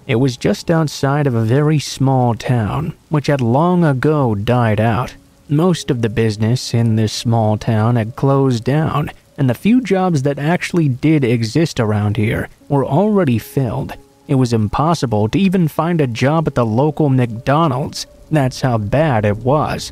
It was just outside of a very small town, which had long ago died out. Most of the business in this small town had closed down, and the few jobs that actually did exist around here were already filled. It was impossible to even find a job at the local McDonald's. That's how bad it was.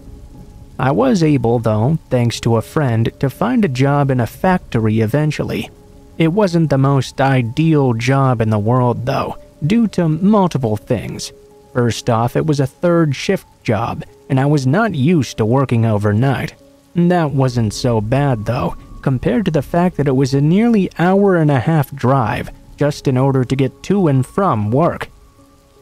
I was able, though, thanks to a friend, to find a job in a factory eventually. It wasn't the most ideal job in the world, though, due to multiple things. First off, it was a third shift job, and I was not used to working overnight. That wasn't so bad, though, compared to the fact that it was a nearly hour-and-a-half drive just in order to get to and from work.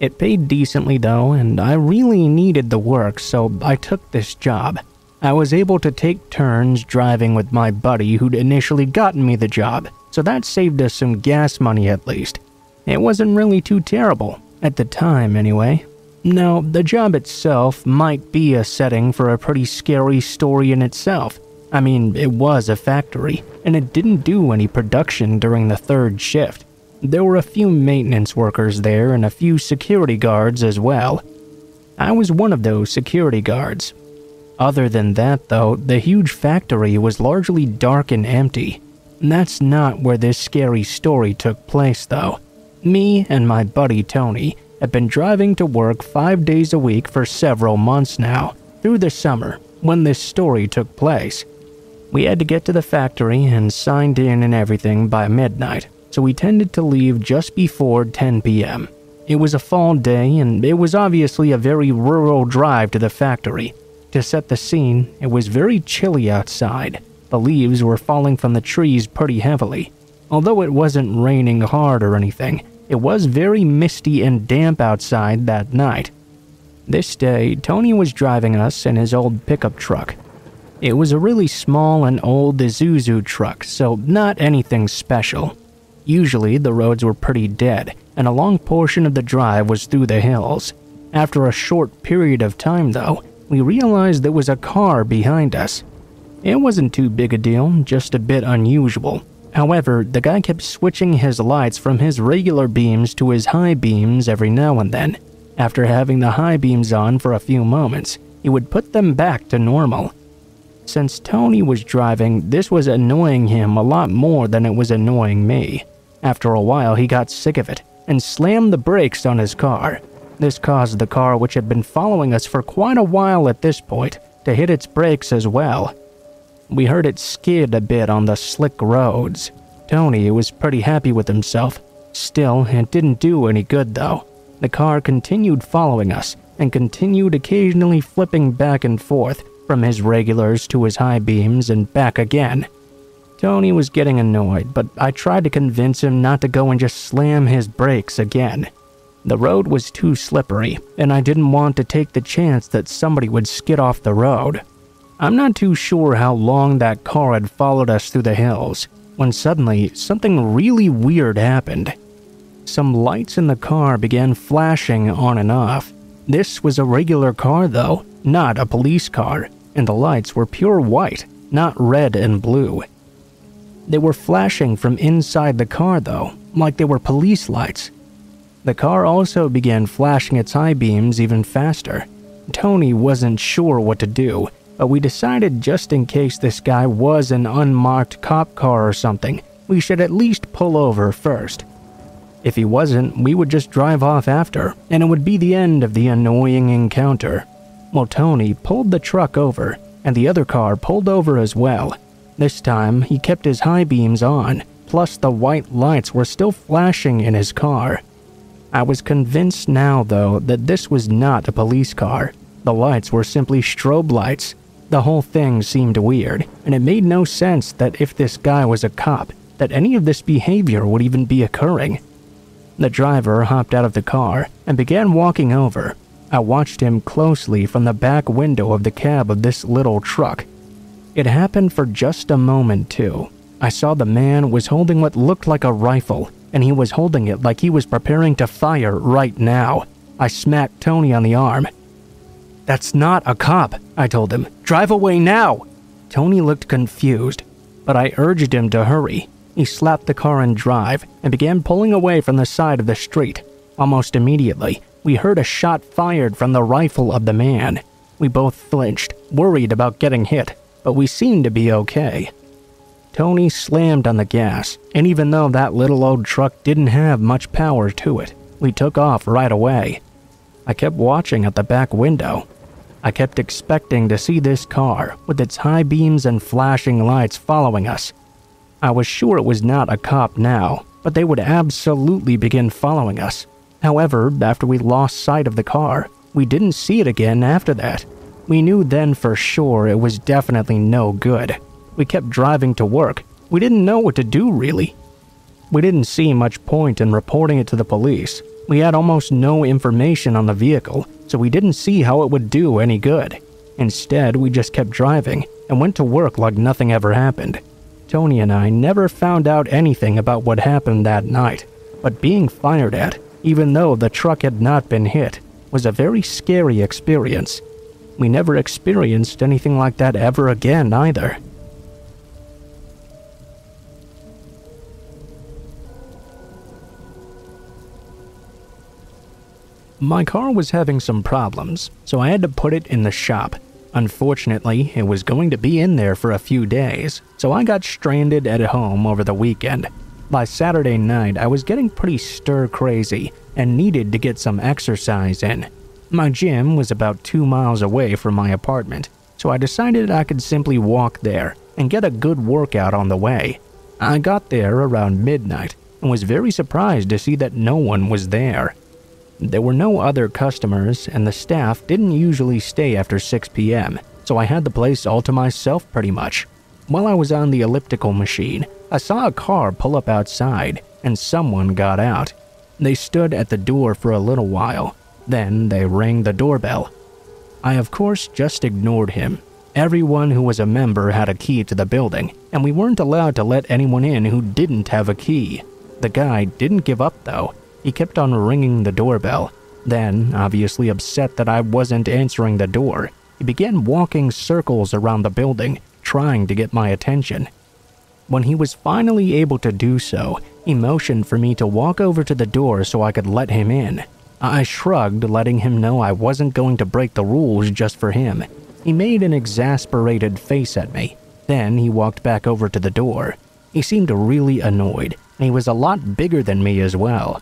It paid decently though, and I really needed the work, so I took this job. I was able to take turns driving with my buddy who'd initially gotten me the job, so that saved us some gas money at least. It wasn't really too terrible, at the time anyway. Now, the job itself might be a setting for a pretty scary story in itself. I mean, it was a factory, and it didn't do any production during the third shift. There were a few maintenance workers there and a few security guards as well. I was one of those security guards. Other than that though, the huge factory was largely dark and empty. That's not where this scary story took place though. Me and my buddy Tony had been driving to work 5 days a week for several months now, through the summer, when this story took place. We had to get to the factory and signed in and everything by midnight, so we tended to leave just before 10 p.m. It was a fall day, and it was obviously a very rural drive to the factory. To set the scene, it was very chilly outside. The leaves were falling from the trees pretty heavily. Although it wasn't raining hard or anything, it was very misty and damp outside that night. This day, Tony was driving us in his old pickup truck. It was a really small and old Isuzu truck, so not anything special. Usually, the roads were pretty dead, and a long portion of the drive was through the hills. After a short period of time, though, we realized there was a car behind us. It wasn't too big a deal, just a bit unusual. However, the guy kept switching his lights from his regular beams to his high beams every now and then. After having the high beams on for a few moments, he would put them back to normal. Since Tony was driving, this was annoying him a lot more than it was annoying me. After a while, he got sick of it and slammed the brakes on his car. This caused the car, which had been following us for quite a while at this point, to hit its brakes as well. We heard it skid a bit on the slick roads. Tony was pretty happy with himself. Still, it didn't do any good though. The car continued following us and continued occasionally flipping back and forth from his regulars to his high beams and back again. Tony was getting annoyed, but I tried to convince him not to go and just slam his brakes again. The road was too slippery, and I didn't want to take the chance that somebody would skid off the road. I'm not too sure how long that car had followed us through the hills. when suddenly something really weird happened. Some lights in the car began flashing on and off. This was a regular car though, not a police car, and the lights were pure white, not red and blue. They were flashing from inside the car though, like they were police lights. The car also began flashing its high beams even faster. Tony wasn't sure what to do, but we decided just in case this guy was an unmarked cop car or something, we should at least pull over first. If he wasn't, we would just drive off after, and it would be the end of the annoying encounter. Well, Tony pulled the truck over, and the other car pulled over as well. This time, he kept his high beams on, plus the white lights were still flashing in his car. I was convinced now, though, that this was not a police car. The lights were simply strobe lights. The whole thing seemed weird, and it made no sense that if this guy was a cop, that any of this behavior would even be occurring. The driver hopped out of the car and began walking over. I watched him closely from the back window of the cab of this little truck. It happened for just a moment, too. I saw the man was holding what looked like a rifle, and he was holding it like he was preparing to fire right now. I smacked Tony on the arm. "That's not a cop," I told him. "Drive away now!" Tony looked confused, but I urged him to hurry. He slapped the car in drive and began pulling away from the side of the street. Almost immediately, we heard a shot fired from the rifle of the man. We both flinched, worried about getting hit, but we seemed to be okay. Tony slammed on the gas, and even though that little old truck didn't have much power to it, we took off right away. I kept watching at the back window. I kept expecting to see this car with its high beams and flashing lights following us. I was sure it was not a cop now, but they would absolutely begin following us. However, after we lost sight of the car, we didn't see it again after that. We knew then for sure it was definitely no good. We kept driving to work. We didn't know what to do, really. We didn't see much point in reporting it to the police. We had almost no information on the vehicle, so we didn't see how it would do any good. Instead, we just kept driving and went to work like nothing ever happened. Tony and I never found out anything about what happened that night, but being fired at, even though the truck had not been hit, was a very scary experience. We never experienced anything like that ever again either. My car was having some problems, so I had to put it in the shop. Unfortunately, it was going to be in there for a few days, so I got stranded at home over the weekend. By Saturday night, I was getting pretty stir-crazy and needed to get some exercise in. My gym was about 2 miles away from my apartment, so I decided I could simply walk there and get a good workout on the way. I got there around midnight and was very surprised to see that no one was there. There were no other customers, and the staff didn't usually stay after 6 p.m., so I had the place all to myself pretty much. While I was on the elliptical machine, I saw a car pull up outside, and someone got out. They stood at the door for a little while. Then they rang the doorbell. I, of course, just ignored him. Everyone who was a member had a key to the building, and we weren't allowed to let anyone in who didn't have a key. The guy didn't give up, though. He kept on ringing the doorbell. Then, obviously upset that I wasn't answering the door, he began walking circles around the building, trying to get my attention. When he was finally able to do so, he motioned for me to walk over to the door so I could let him in. I shrugged, letting him know I wasn't going to break the rules just for him. He made an exasperated face at me. Then he walked back over to the door. He seemed really annoyed, and he was a lot bigger than me as well.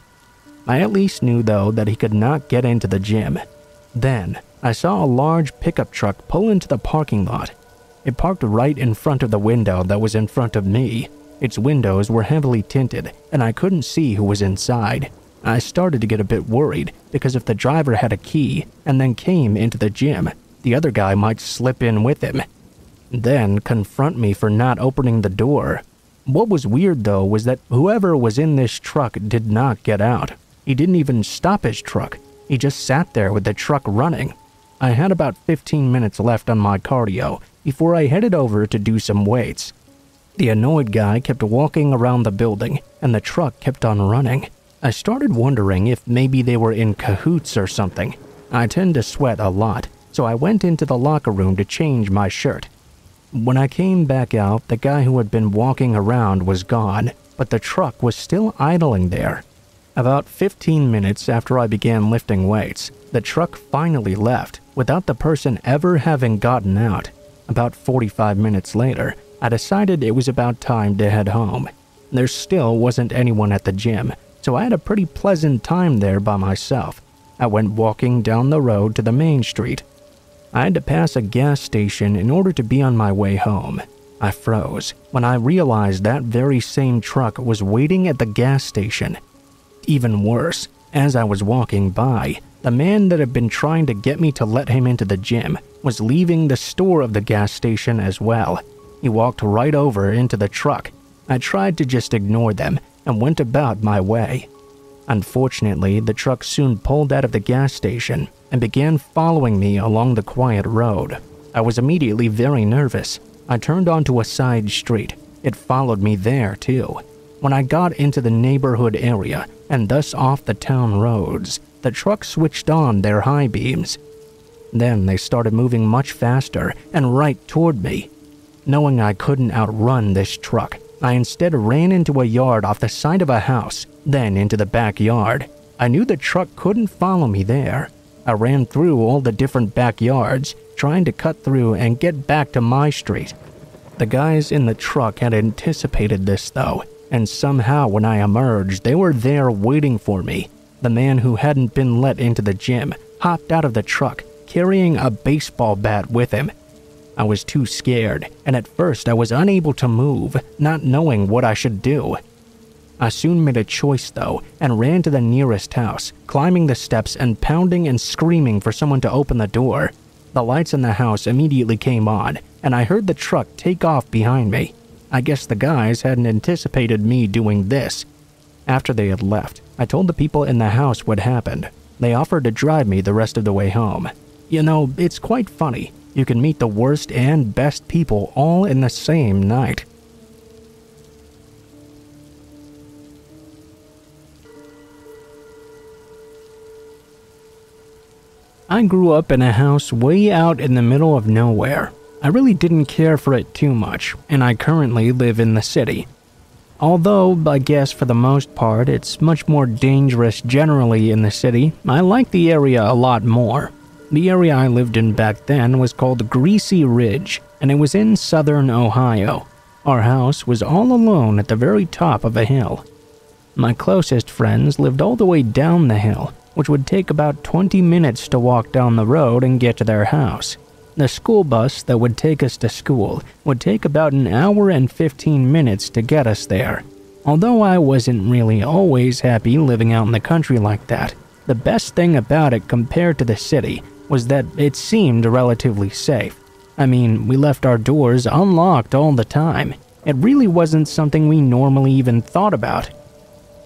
I at least knew, though, that he could not get into the gym. Then, I saw a large pickup truck pull into the parking lot. It parked right in front of the window that was in front of me. Its windows were heavily tinted, and I couldn't see who was inside. I started to get a bit worried, because if the driver had a key and then came into the gym, the other guy might slip in with him. Then confront me for not opening the door. What was weird, though, was that whoever was in this truck did not get out. He didn't even stop his truck. He just sat there with the truck running. I had about 15 minutes left on my cardio before I headed over to do some weights. The annoyed guy kept walking around the building, and the truck kept on running. I started wondering if maybe they were in cahoots or something. I tend to sweat a lot, so I went into the locker room to change my shirt. When I came back out, the guy who had been walking around was gone, but the truck was still idling there. About 15 minutes after I began lifting weights, the truck finally left, without the person ever having gotten out. About 45 minutes later, I decided it was about time to head home. There still wasn't anyone at the gym, so I had a pretty pleasant time there by myself. I went walking down the road to the main street. I had to pass a gas station in order to be on my way home. I froze when I realized that very same truck was waiting at the gas station. Even worse, as I was walking by, the man that had been trying to get me to let him into the gym was leaving the store of the gas station as well. He walked right over into the truck. I tried to just ignore them and went about my way. Unfortunately, the truck soon pulled out of the gas station and began following me along the quiet road. I was immediately very nervous. I turned onto a side street. It followed me there too. When I got into the neighborhood area and thus off the town roads, the truck switched on their high beams. Then they started moving much faster and right toward me. Knowing I couldn't outrun this truck, I instead ran into a yard off the side of a house, then into the backyard. I knew the truck couldn't follow me there. I ran through all the different backyards, trying to cut through and get back to my street. The guys in the truck had anticipated this though, and somehow when I emerged, they were there waiting for me. The man who hadn't been let into the gym hopped out of the truck, carrying a baseball bat with him. I was too scared, and at first I was unable to move, not knowing what I should do. I soon made a choice though, and ran to the nearest house, climbing the steps and pounding and screaming for someone to open the door. The lights in the house immediately came on, and I heard the truck take off behind me. I guess the guys hadn't anticipated me doing this. After they had left, I told the people in the house what happened. They offered to drive me the rest of the way home. You know, it's quite funny. You can meet the worst and best people all in the same night. I grew up in a house way out in the middle of nowhere. I really didn't care for it too much, and I currently live in the city. Although, I guess for the most part, it's much more dangerous generally in the city, I like the area a lot more. The area I lived in back then was called Greasy Ridge, and it was in southern Ohio. Our house was all alone at the very top of a hill. My closest friends lived all the way down the hill, which would take about 20 minutes to walk down the road and get to their house. The school bus that would take us to school would take about an hour and 15 minutes to get us there. Although I wasn't really always happy living out in the country like that, the best thing about it compared to the city was that it seemed relatively safe. I mean, we left our doors unlocked all the time. It really wasn't something we normally even thought about.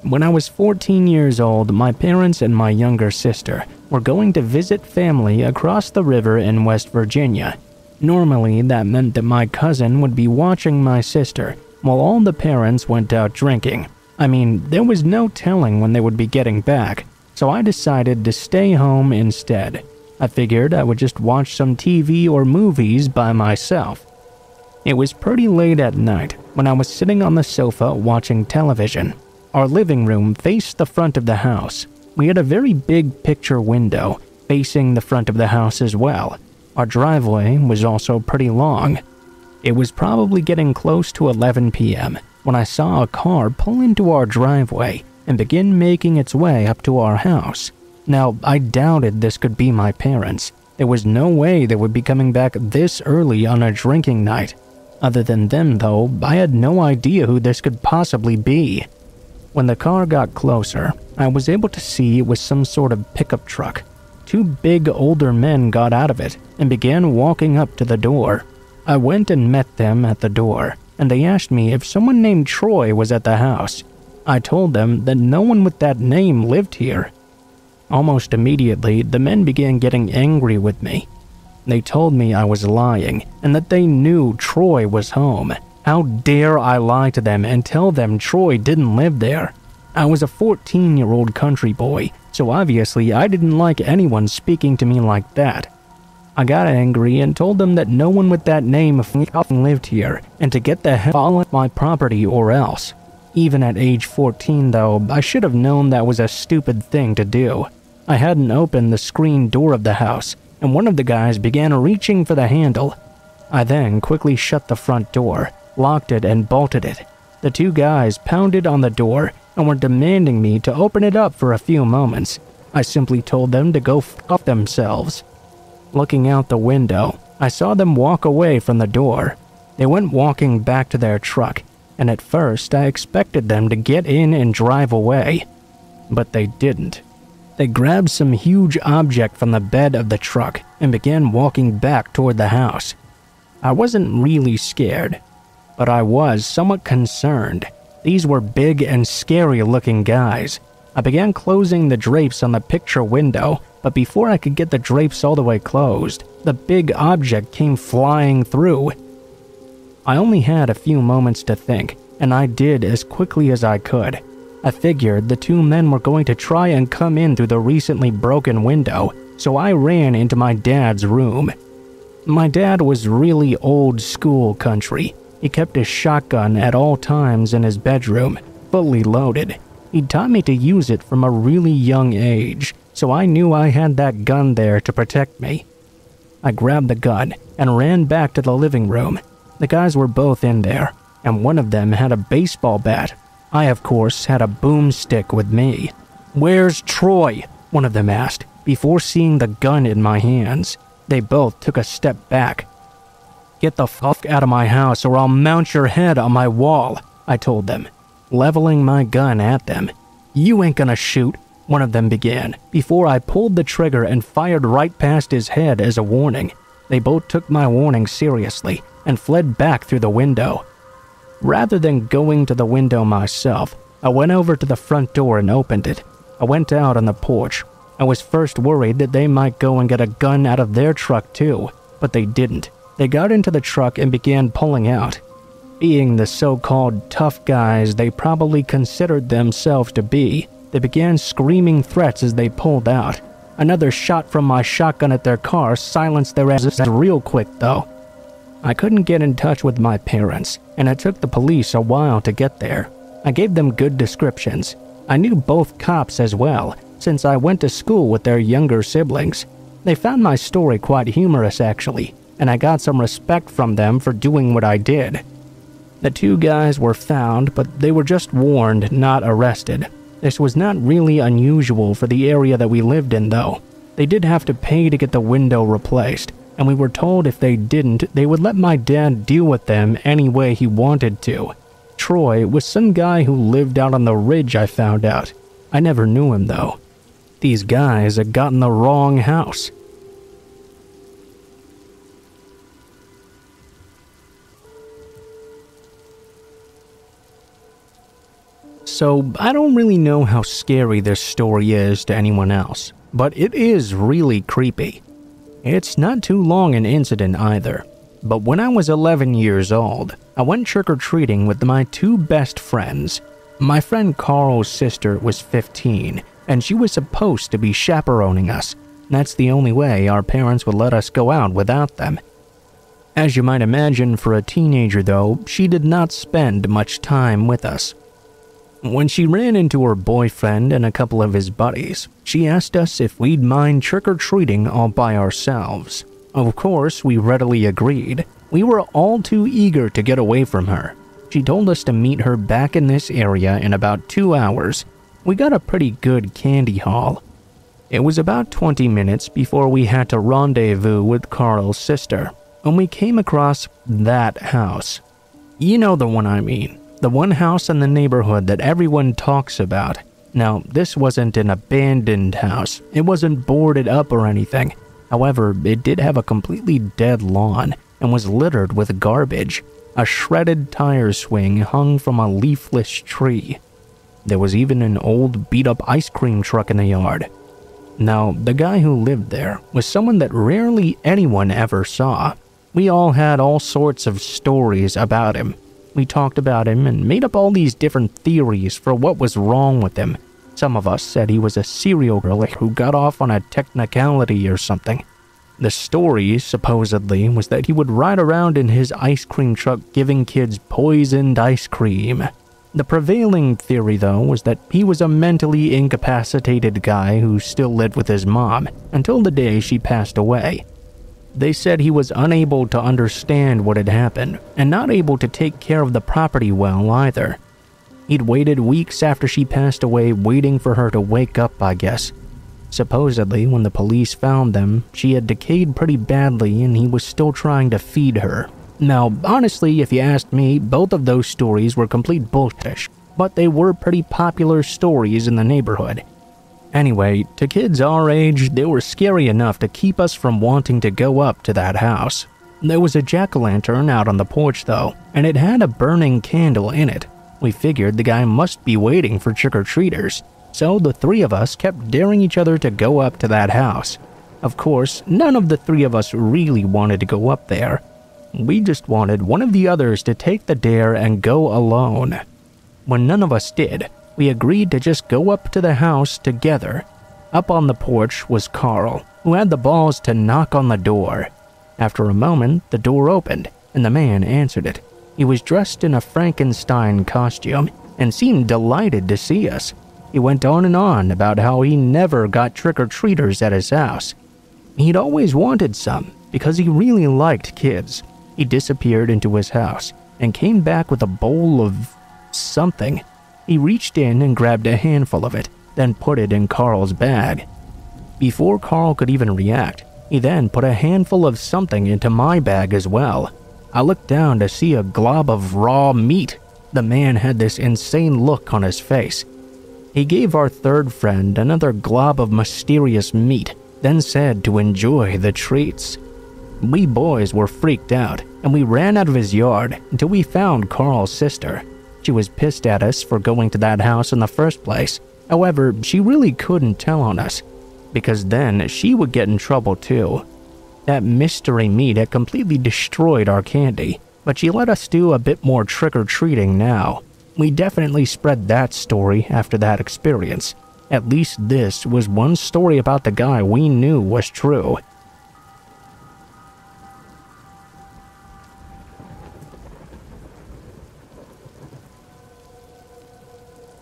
When I was 14 years old, my parents and my younger sister were going to visit family across the river in West Virginia. Normally, that meant that my cousin would be watching my sister while all the parents went out drinking. I mean, there was no telling when they would be getting back, so I decided to stay home instead. I figured I would just watch some TV or movies by myself. It was pretty late at night when I was sitting on the sofa watching television. Our living room faced the front of the house. We had a very big picture window facing the front of the house as well. Our driveway was also pretty long. It was probably getting close to 11 p.m. when I saw a car pull into our driveway and begin making its way up to our house. Now, I doubted this could be my parents. There was no way they would be coming back this early on a drinking night. Other than them, though, I had no idea who this could possibly be. When the car got closer, I was able to see it was some sort of pickup truck. Two big older men got out of it and began walking up to the door. I went and met them at the door, and they asked me if someone named Troy was at the house. I told them that no one with that name lived here. Almost immediately, the men began getting angry with me. They told me I was lying and that they knew Troy was home. How dare I lie to them and tell them Troy didn't live there? I was a 14-year-old country boy, so obviously I didn't like anyone speaking to me like that. I got angry and told them that no one with that name lived here, and to get the hell off my property or else. Even at age 14 though, I should have known that was a stupid thing to do. I hadn't opened the screen door of the house, and one of the guys began reaching for the handle. I then quickly shut the front door, locked it and bolted it. The two guys pounded on the door and were demanding me to open it up for a few moments. I simply told them to go f themselves. Looking out the window, I saw them walk away from the door. They went walking back to their truck, and at first I expected them to get in and drive away. But they didn't. They grabbed some huge object from the bed of the truck and began walking back toward the house. I wasn't really scared, but I was somewhat concerned. These were big and scary-looking guys. I began closing the drapes on the picture window, but before I could get the drapes all the way closed, the big object came flying through. I only had a few moments to think, and I did as quickly as I could. I figured the two men were going to try and come in through the recently broken window, so I ran into my dad's room. My dad was really old school country. He kept his shotgun at all times in his bedroom, fully loaded. He taught me to use it from a really young age, so I knew I had that gun there to protect me. I grabbed the gun and ran back to the living room. The guys were both in there, and one of them had a baseball bat. I, of course, had a boomstick with me. "Where's Troy?" one of them asked, before seeing the gun in my hands. They both took a step back. "Get the fuck out of my house or I'll mount your head on my wall," I told them, leveling my gun at them. "You ain't gonna shoot," one of them began, before I pulled the trigger and fired right past his head as a warning. They both took my warning seriously and fled back through the window. Rather than going to the window myself, I went over to the front door and opened it. I went out on the porch. I was first worried that they might go and get a gun out of their truck too, but they didn't. They got into the truck and began pulling out. Being the so-called tough guys they probably considered themselves to be, they began screaming threats as they pulled out. Another shot from my shotgun at their car silenced their asses real quick though. I couldn't get in touch with my parents, and it took the police a while to get there. I gave them good descriptions. I knew both cops as well, since I went to school with their younger siblings. They found my story quite humorous actually, and I got some respect from them for doing what I did. The two guys were found, but they were just warned, not arrested. This was not really unusual for the area that we lived in though. They did have to pay to get the window replaced, and we were told if they didn't, they would let my dad deal with them any way he wanted to. Troy was some guy who lived out on the ridge, I found out. I never knew him though. These guys had gotten the wrong house. So, I don't really know how scary this story is to anyone else, but it is really creepy. It's not too long an incident either, but when I was 11 years old, I went trick-or-treating with my two best friends. My friend Carl's sister was 15, and she was supposed to be chaperoning us. That's the only way our parents would let us go out without them. As you might imagine for a teenager though, she did not spend much time with us. When she ran into her boyfriend and a couple of his buddies, she asked us if we'd mind trick-or-treating all by ourselves. Of course, we readily agreed. We were all too eager to get away from her. She told us to meet her back in this area in about 2 hours. We got a pretty good candy haul. It was about 20 minutes before we had to rendezvous with Carl's sister, when we came across that house. You know the one I mean. The one house in the neighborhood that everyone talks about. Now, this wasn't an abandoned house. It wasn't boarded up or anything. However, it did have a completely dead lawn and was littered with garbage. A shredded tire swing hung from a leafless tree. There was even an old beat-up ice cream truck in the yard. Now, the guy who lived there was someone that rarely anyone ever saw. We all had all sorts of stories about him. We talked about him and made up all these different theories for what was wrong with him. Some of us said he was a serial killer who got off on a technicality or something. The story, supposedly, was that he would ride around in his ice cream truck giving kids poisoned ice cream. The prevailing theory, though, was that he was a mentally incapacitated guy who still lived with his mom until the day she passed away. They said he was unable to understand what had happened and not able to take care of the property well either. He'd waited weeks after she passed away waiting for her to wake up, I guess. Supposedly, when the police found them, she had decayed pretty badly and he was still trying to feed her. Now, honestly, if you asked me, both of those stories were complete bullshit, but they were pretty popular stories in the neighborhood. Anyway, to kids our age, they were scary enough to keep us from wanting to go up to that house. There was a jack-o'-lantern out on the porch though, and it had a burning candle in it. We figured the guy must be waiting for trick-or-treaters, so the three of us kept daring each other to go up to that house. Of course, none of the three of us really wanted to go up there. We just wanted one of the others to take the dare and go alone. When none of us did, we agreed to just go up to the house together. Up on the porch was Carl, who had the balls to knock on the door. After a moment, the door opened, and the man answered it. He was dressed in a Frankenstein costume and seemed delighted to see us. He went on and on about how he never got trick-or-treaters at his house. He'd always wanted some because he really liked kids. He disappeared into his house and came back with a bowl of something. He reached in and grabbed a handful of it, then put it in Carl's bag. Before Carl could even react, he then put a handful of something into my bag as well. I looked down to see a glob of raw meat. The man had this insane look on his face. He gave our third friend another glob of mysterious meat, then said to enjoy the treats. We boys were freaked out, and we ran out of his yard until we found Carl's sister. She was pissed at us for going to that house in the first place. However, she really couldn't tell on us, because then she would get in trouble too. That mystery meat had completely destroyed our candy, but she let us do a bit more trick-or-treating now. We definitely spread that story after that experience. At least this was one story about the guy we knew was true.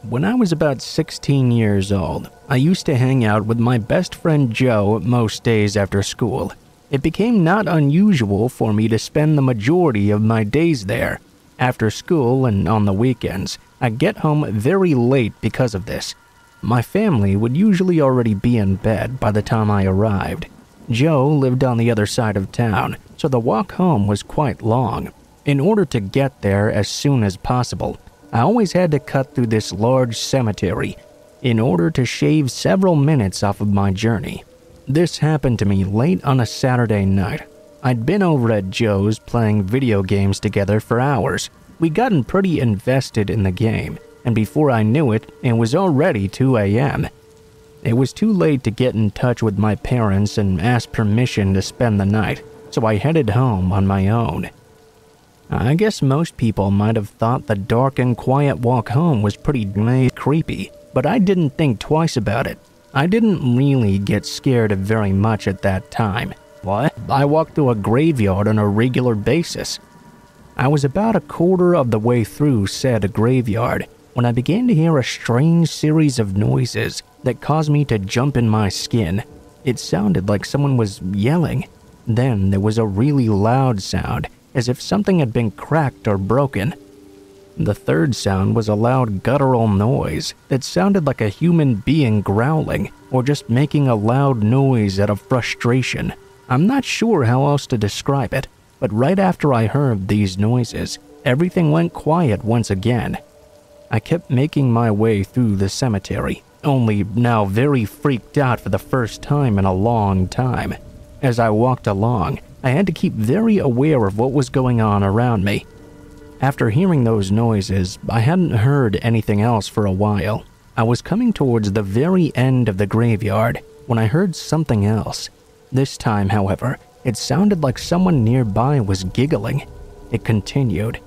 When I was about 16 years old, I used to hang out with my best friend Joe most days after school. It became not unusual for me to spend the majority of my days there. After school and on the weekends, I'd get home very late because of this. My family would usually already be in bed by the time I arrived. Joe lived on the other side of town, so the walk home was quite long. In order to get there as soon as possible, I always had to cut through this large cemetery in order to shave several minutes off of my journey. This happened to me late on a Saturday night. I'd been over at Joe's playing video games together for hours. We'd gotten pretty invested in the game, and before I knew it, it was already 2 a.m. It was too late to get in touch with my parents and ask permission to spend the night, so I headed home on my own. I guess most people might have thought the dark and quiet walk home was pretty creepy, but I didn't think twice about it. I didn't really get scared very much at that time. What? I walked through a graveyard on a regular basis. I was about a quarter of the way through said graveyard when I began to hear a strange series of noises that caused me to jump in my skin. It sounded like someone was yelling. Then there was a really loud sound, as if something had been cracked or broken. The third sound was a loud guttural noise that sounded like a human being growling or just making a loud noise out of frustration. I'm not sure how else to describe it, but right after I heard these noises, everything went quiet once again. I kept making my way through the cemetery, only now very freaked out for the first time in a long time. As I walked along, I had to keep very aware of what was going on around me. After hearing those noises, I hadn't heard anything else for a while. I was coming towards the very end of the graveyard when I heard something else. This time, however, it sounded like someone nearby was giggling. It continued.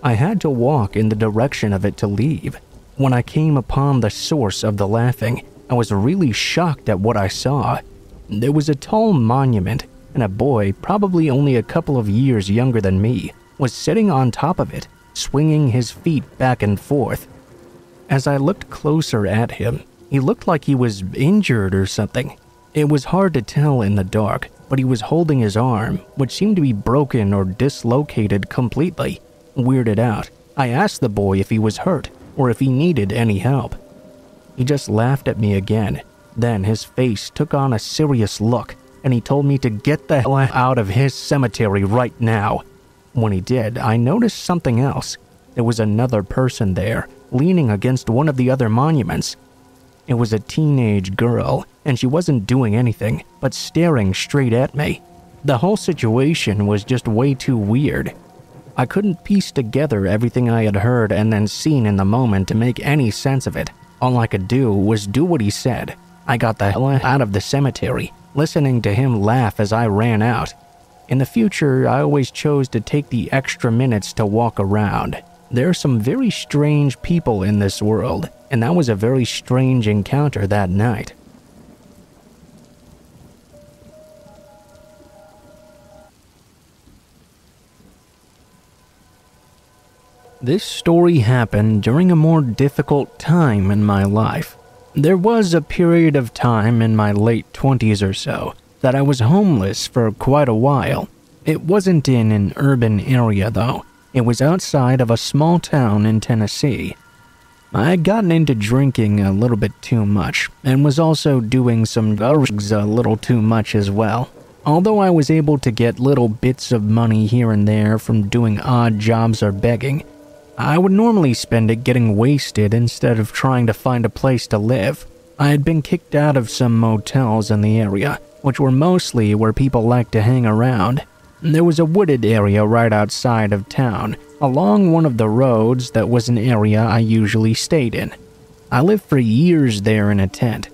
I had to walk in the direction of it to leave. When I came upon the source of the laughing, I was really shocked at what I saw. There was a tall monument, and a boy, probably only a couple of years younger than me, was sitting on top of it, swinging his feet back and forth. As I looked closer at him, he looked like he was injured or something. It was hard to tell in the dark, but he was holding his arm, which seemed to be broken or dislocated completely. Weirded out, I asked the boy if he was hurt or if he needed any help. He just laughed at me again. Then his face took on a serious look, and he told me to get the hell out of his cemetery right now. When he did, I noticed something else. There was another person there, leaning against one of the other monuments. It was a teenage girl, and she wasn't doing anything but staring straight at me. The whole situation was just way too weird. I couldn't piece together everything I had heard and then seen in the moment to make any sense of it. All I could do was do what he said. I got the hell out of the cemetery, listening to him laugh as I ran out. In the future, I always chose to take the extra minutes to walk around. There are some very strange people in this world, and that was a very strange encounter that night. This story happened during a more difficult time in my life. There was a period of time in my late 20s or so that I was homeless for quite a while. It wasn't in an urban area though. It was outside of a small town in Tennessee. I had gotten into drinking a little bit too much and was also doing some drugs a little too much as well. Although I was able to get little bits of money here and there from doing odd jobs or begging, I would normally spend it getting wasted instead of trying to find a place to live. I had been kicked out of some motels in the area, which were mostly where people liked to hang around. There was a wooded area right outside of town, along one of the roads that was an area I usually stayed in. I lived for years there in a tent,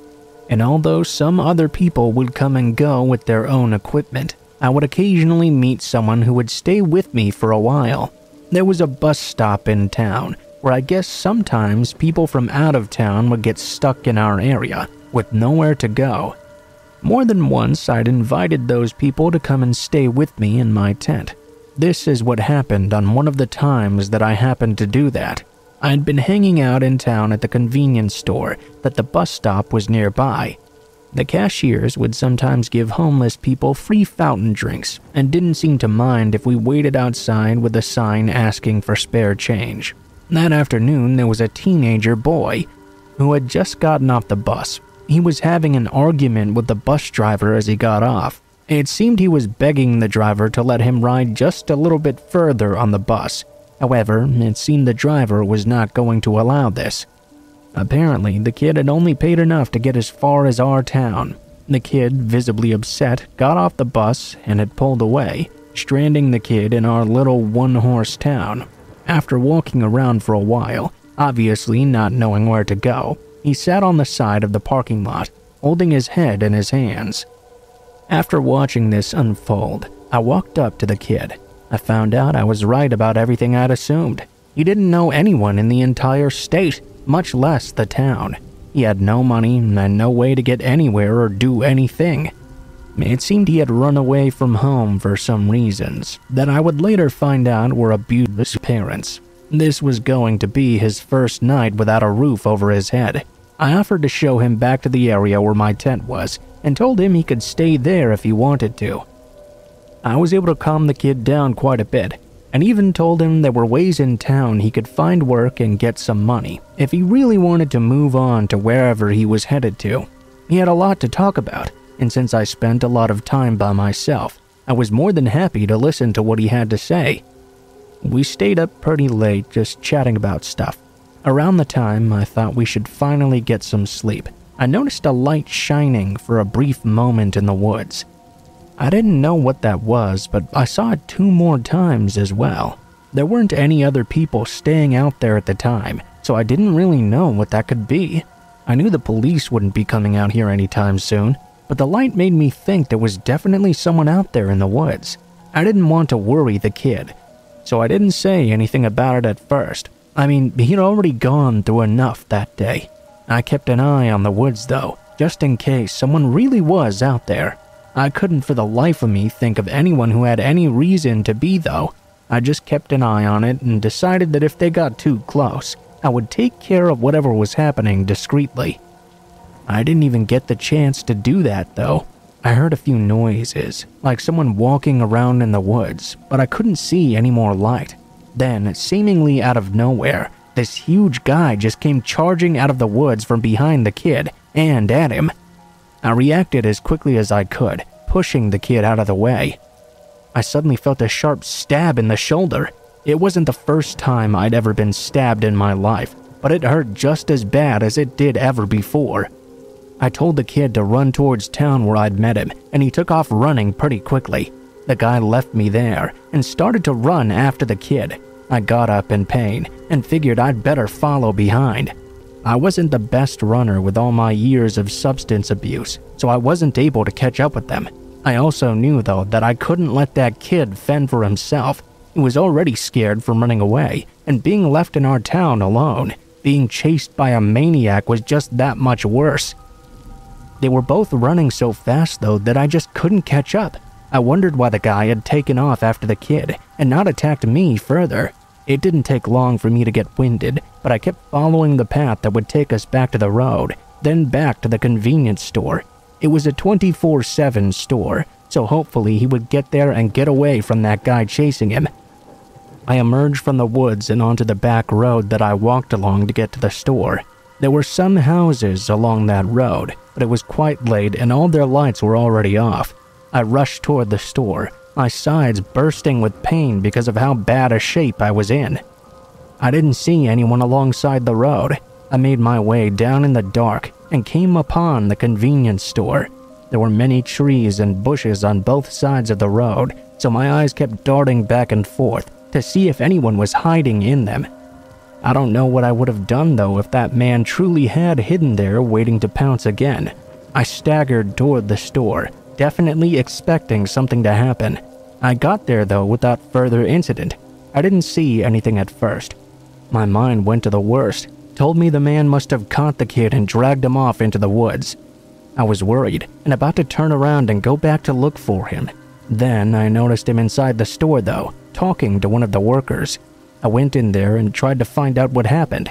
and although some other people would come and go with their own equipment, I would occasionally meet someone who would stay with me for a while. There was a bus stop in town, where I guess sometimes people from out of town would get stuck in our area, with nowhere to go. More than once, I'd invited those people to come and stay with me in my tent. This is what happened on one of the times that I happened to do that. I'd been hanging out in town at the convenience store that the bus stop was nearby. The cashiers would sometimes give homeless people free fountain drinks and didn't seem to mind if we waited outside with a sign asking for spare change. That afternoon, there was a teenager boy who had just gotten off the bus. He was having an argument with the bus driver as he got off. It seemed he was begging the driver to let him ride just a little bit further on the bus. However, it seemed the driver was not going to allow this. Apparently, the kid had only paid enough to get as far as our town. The kid, visibly upset, got off the bus and had pulled away, stranding the kid in our little one-horse town. After walking around for a while, obviously not knowing where to go, he sat on the side of the parking lot, holding his head in his hands. After watching this unfold, I walked up to the kid. I found out I was right about everything I'd assumed. He didn't know anyone in the entire state, much less the town. He had no money and no way to get anywhere or do anything. It seemed he had run away from home for some reasons that I would later find out were abusive parents. This was going to be his first night without a roof over his head. I offered to show him back to the area where my tent was and told him he could stay there if he wanted to. I was able to calm the kid down quite a bit, and even told him there were ways in town he could find work and get some money if he really wanted to move on to wherever he was headed to. He had a lot to talk about, and since I spent a lot of time by myself, I was more than happy to listen to what he had to say. We stayed up pretty late just chatting about stuff. Around the time I thought we should finally get some sleep, I noticed a light shining for a brief moment in the woods. I didn't know what that was, but I saw it 2 more times as well. There weren't any other people staying out there at the time, so I didn't really know what that could be. I knew the police wouldn't be coming out here anytime soon, but the light made me think there was definitely someone out there in the woods. I didn't want to worry the kid, so I didn't say anything about it at first. I mean, he'd already gone through enough that day. I kept an eye on the woods though, just in case someone really was out there. I couldn't for the life of me think of anyone who had any reason to be though. I just kept an eye on it and decided that if they got too close, I would take care of whatever was happening discreetly. I didn't even get the chance to do that though. I heard a few noises, like someone walking around in the woods, but I couldn't see any more light. Then, seemingly out of nowhere, this huge guy just came charging out of the woods from behind the kid and at him. I reacted as quickly as I could, pushing the kid out of the way. I suddenly felt a sharp stab in the shoulder. It wasn't the first time I'd ever been stabbed in my life, but it hurt just as bad as it did ever before. I told the kid to run towards town where I'd met him, and he took off running pretty quickly. The guy left me there and started to run after the kid. I got up in pain and figured I'd better follow behind. I wasn't the best runner with all my years of substance abuse, so I wasn't able to catch up with them. I also knew though that I couldn't let that kid fend for himself. He was already scared from running away, and being left in our town alone, being chased by a maniac was just that much worse. They were both running so fast though that I just couldn't catch up. I wondered why the guy had taken off after the kid and not attacked me further. It didn't take long for me to get winded, but I kept following the path that would take us back to the road, then back to the convenience store. It was a 24/7 store, so hopefully he would get there and get away from that guy chasing him. I emerged from the woods and onto the back road that I walked along to get to the store. There were some houses along that road, but it was quite late and all their lights were already off. I rushed toward the store, my sides bursting with pain because of how bad a shape I was in. I didn't see anyone alongside the road. I made my way down in the dark and came upon the convenience store. There were many trees and bushes on both sides of the road, so my eyes kept darting back and forth to see if anyone was hiding in them. I don't know what I would have done though if that man truly had hidden there waiting to pounce again. I staggered toward the store, definitely expecting something to happen. I got there though without further incident. I didn't see anything at first. My mind went to the worst, told me the man must have caught the kid and dragged him off into the woods. I was worried and about to turn around and go back to look for him. Then I noticed him inside the store though, talking to one of the workers. I went in there and tried to find out what happened.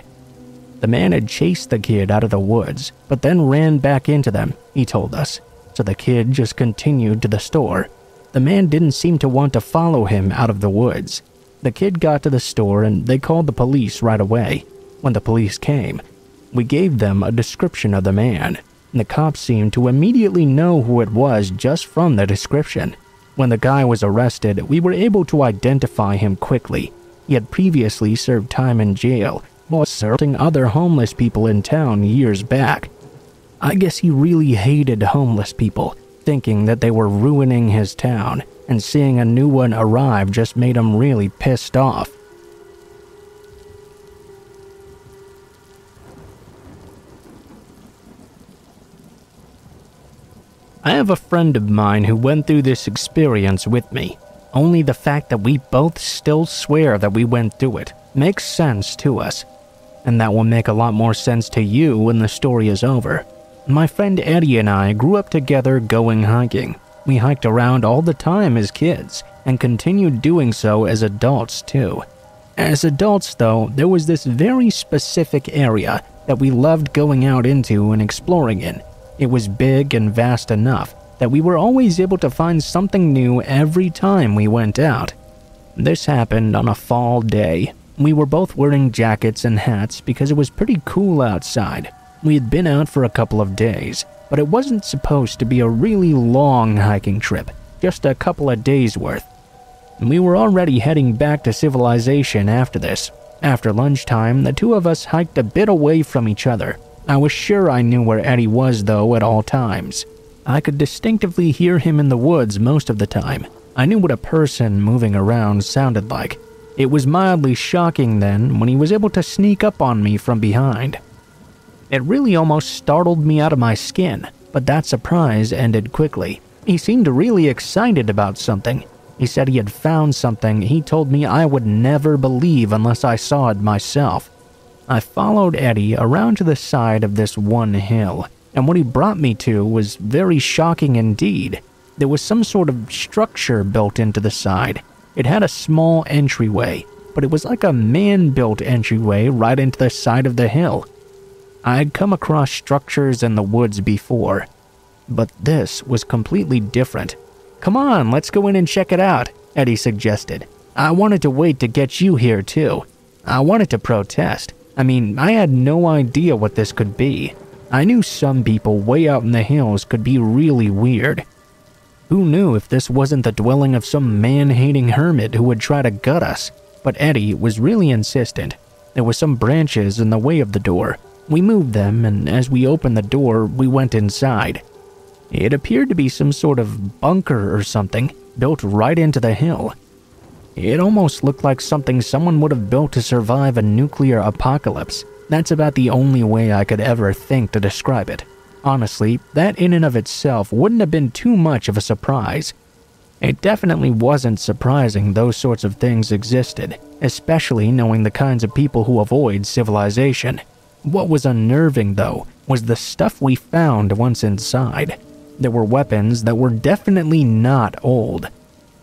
The man had chased the kid out of the woods, but then ran back into them, he told us. So the kid just continued to the store. The man didn't seem to want to follow him out of the woods. The kid got to the store and they called the police right away. When the police came, we gave them a description of the man. The cops seemed to immediately know who it was just from the description. When the guy was arrested, we were able to identify him quickly. He had previously served time in jail while assaulting other homeless people in town years back. I guess he really hated homeless people, thinking that they were ruining his town, and seeing a new one arrive just made him really pissed off. I have a friend of mine who went through this experience with me. Only the fact that we both still swear that we went through it makes sense to us. And that will make a lot more sense to you when the story is over. My friend Eddie and I grew up together going hiking. We hiked around all the time as kids, and continued doing so as adults too. As adults though, there was this very specific area that we loved going out into and exploring in. It was big and vast enough that we were always able to find something new every time we went out. This happened on a fall day. We were both wearing jackets and hats because it was pretty cool outside. We had been out for a couple of days, but it wasn't supposed to be a really long hiking trip, just a couple of days worth. We were already heading back to civilization after this. After lunchtime, the two of us hiked a bit away from each other. I was sure I knew where Eddie was though at all times. I could distinctively hear him in the woods most of the time. I knew what a person moving around sounded like. It was mildly shocking then when he was able to sneak up on me from behind. It really almost startled me out of my skin, but that surprise ended quickly. He seemed really excited about something. He said he had found something he told me I would never believe unless I saw it myself. I followed Eddie around to the side of this one hill, and what he brought me to was very shocking indeed. There was some sort of structure built into the side. It had a small entryway, but it was like a man-built entryway right into the side of the hill. I had come across structures in the woods before, but this was completely different. "Come on, let's go in and check it out," Eddie suggested. "I wanted to wait to get you here too. I wanted to protest. I mean, I had no idea what this could be. I knew some people way out in the hills could be really weird. Who knew if this wasn't the dwelling of some man-hating hermit who would try to gut us? But Eddie was really insistent. There were some branches in the way of the door. We moved them, and as we opened the door, we went inside. It appeared to be some sort of bunker or something, built right into the hill. It almost looked like something someone would have built to survive a nuclear apocalypse. That's about the only way I could ever think to describe it. Honestly, that in and of itself wouldn't have been too much of a surprise. It definitely wasn't surprising those sorts of things existed, especially knowing the kinds of people who avoid civilization. What was unnerving, though, was the stuff we found once inside. There were weapons that were definitely not old.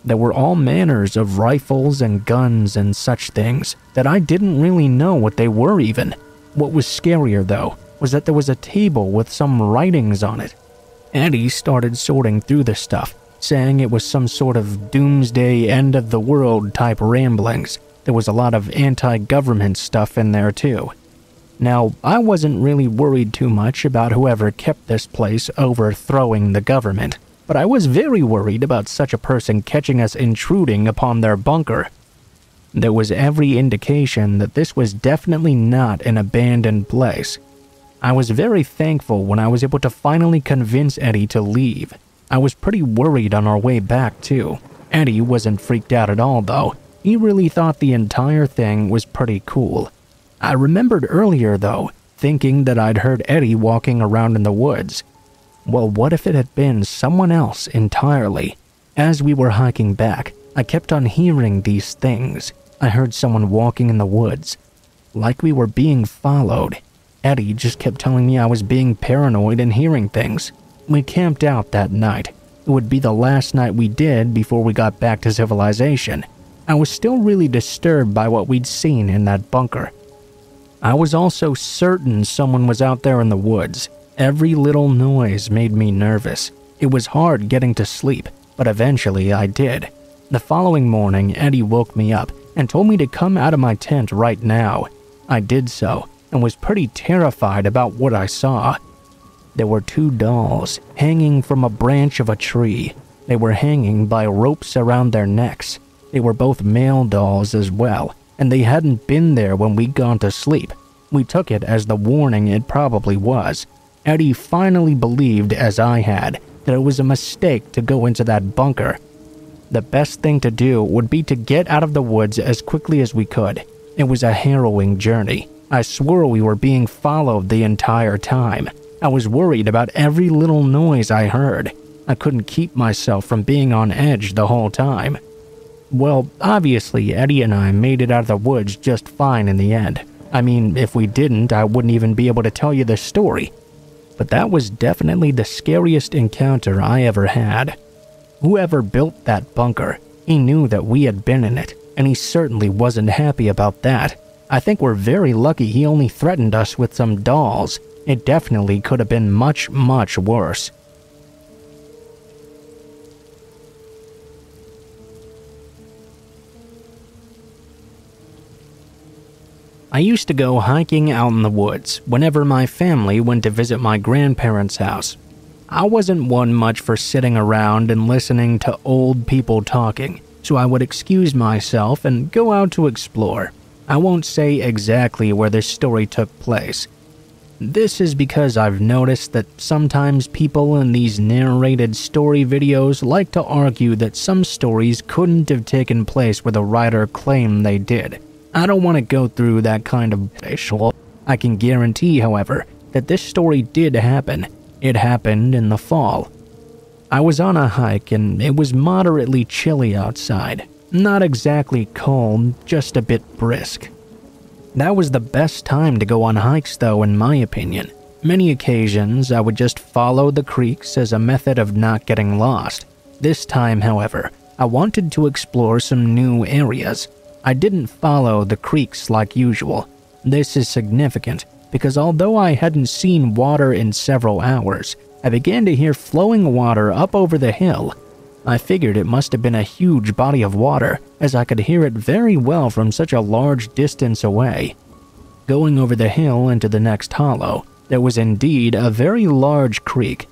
There were all manners of rifles and guns and such things that I didn't really know what they were even. What was scarier, though, was that there was a table with some writings on it. Eddie started sorting through the stuff, saying it was some sort of doomsday end-of-the-world type ramblings. There was a lot of anti-government stuff in there, too. Now, I wasn't really worried too much about whoever kept this place overthrowing the government, but I was very worried about such a person catching us intruding upon their bunker. There was every indication that this was definitely not an abandoned place. I was very thankful when I was able to finally convince Eddie to leave. I was pretty worried on our way back, too. Eddie wasn't freaked out at all, though. He really thought the entire thing was pretty cool. I remembered earlier, though, thinking that I'd heard Eddie walking around in the woods. Well, what if it had been someone else entirely? As we were hiking back, I kept on hearing these things. I heard someone walking in the woods, like we were being followed. Eddie just kept telling me I was being paranoid and hearing things. We camped out that night. It would be the last night we did before we got back to civilization. I was still really disturbed by what we'd seen in that bunker. I was also certain someone was out there in the woods. Every little noise made me nervous. It was hard getting to sleep, but eventually I did. The following morning, Eddie woke me up and told me to come out of my tent right now. I did so, and was pretty terrified about what I saw. There were 2 dolls hanging from a branch of a tree. They were hanging by ropes around their necks. They were both male dolls as well, and they hadn't been there when we'd gone to sleep. We took it as the warning it probably was. Eddie finally believed, as I had, that it was a mistake to go into that bunker. The best thing to do would be to get out of the woods as quickly as we could. It was a harrowing journey. I swore we were being followed the entire time. I was worried about every little noise I heard. I couldn't keep myself from being on edge the whole time. Well, obviously, Eddie and I made it out of the woods just fine in the end. I mean, if we didn't, I wouldn't even be able to tell you this story. But that was definitely the scariest encounter I ever had. Whoever built that bunker, he knew that we had been in it, and he certainly wasn't happy about that. I think we're very lucky he only threatened us with some dolls. It definitely could have been much, much worse. I used to go hiking out in the woods whenever my family went to visit my grandparents' house. I wasn't one much for sitting around and listening to old people talking, so I would excuse myself and go out to explore. I won't say exactly where this story took place. This is because I've noticed that sometimes people in these narrated story videos like to argue that some stories couldn't have taken place where the writer claimed they did. I don't want to go through that kind of visual. I can guarantee, however, that this story did happen. It happened in the fall. I was on a hike and it was moderately chilly outside. Not exactly cold, just a bit brisk. That was the best time to go on hikes though, in my opinion. Many occasions I would just follow the creeks as a method of not getting lost. This time, however, I wanted to explore some new areas. I didn't follow the creeks like usual. This is significant because although I hadn't seen water in several hours, I began to hear flowing water up over the hill. I figured it must have been a huge body of water, as I could hear it very well from such a large distance away. Going over the hill into the next hollow, there was indeed a very large creek.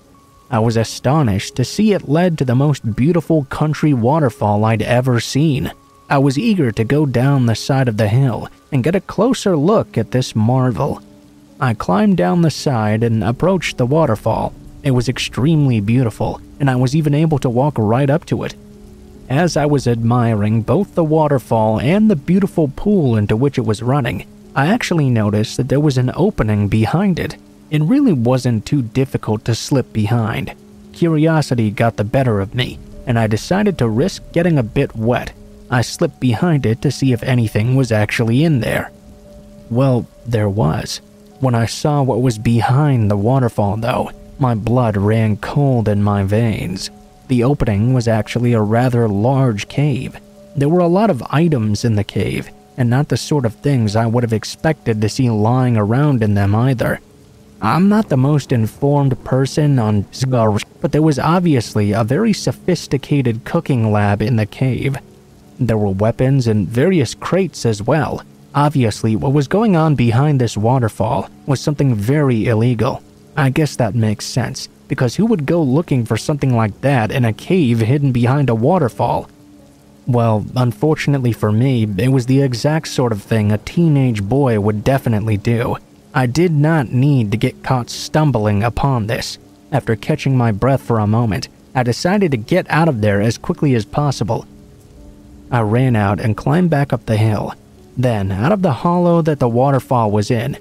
I was astonished to see it led to the most beautiful country waterfall I'd ever seen. I was eager to go down the side of the hill and get a closer look at this marvel. I climbed down the side and approached the waterfall. It was extremely beautiful, and I was even able to walk right up to it. As I was admiring both the waterfall and the beautiful pool into which it was running, I actually noticed that there was an opening behind it. It really wasn't too difficult to slip behind. Curiosity got the better of me, and I decided to risk getting a bit wet. I slipped behind it to see if anything was actually in there. Well, there was. When I saw what was behind the waterfall though, my blood ran cold in my veins. The opening was actually a rather large cave. There were a lot of items in the cave, and not the sort of things I would have expected to see lying around in them either. I'm not the most informed person on cigars, but there was obviously a very sophisticated cooking lab in the cave. There were weapons and various crates as well. Obviously, what was going on behind this waterfall was something very illegal. I guess that makes sense, because who would go looking for something like that in a cave hidden behind a waterfall? Well, unfortunately for me, it was the exact sort of thing a teenage boy would definitely do. I did not need to get caught stumbling upon this. After catching my breath for a moment, I decided to get out of there as quickly as possible. I ran out and climbed back up the hill, then out of the hollow that the waterfall was in.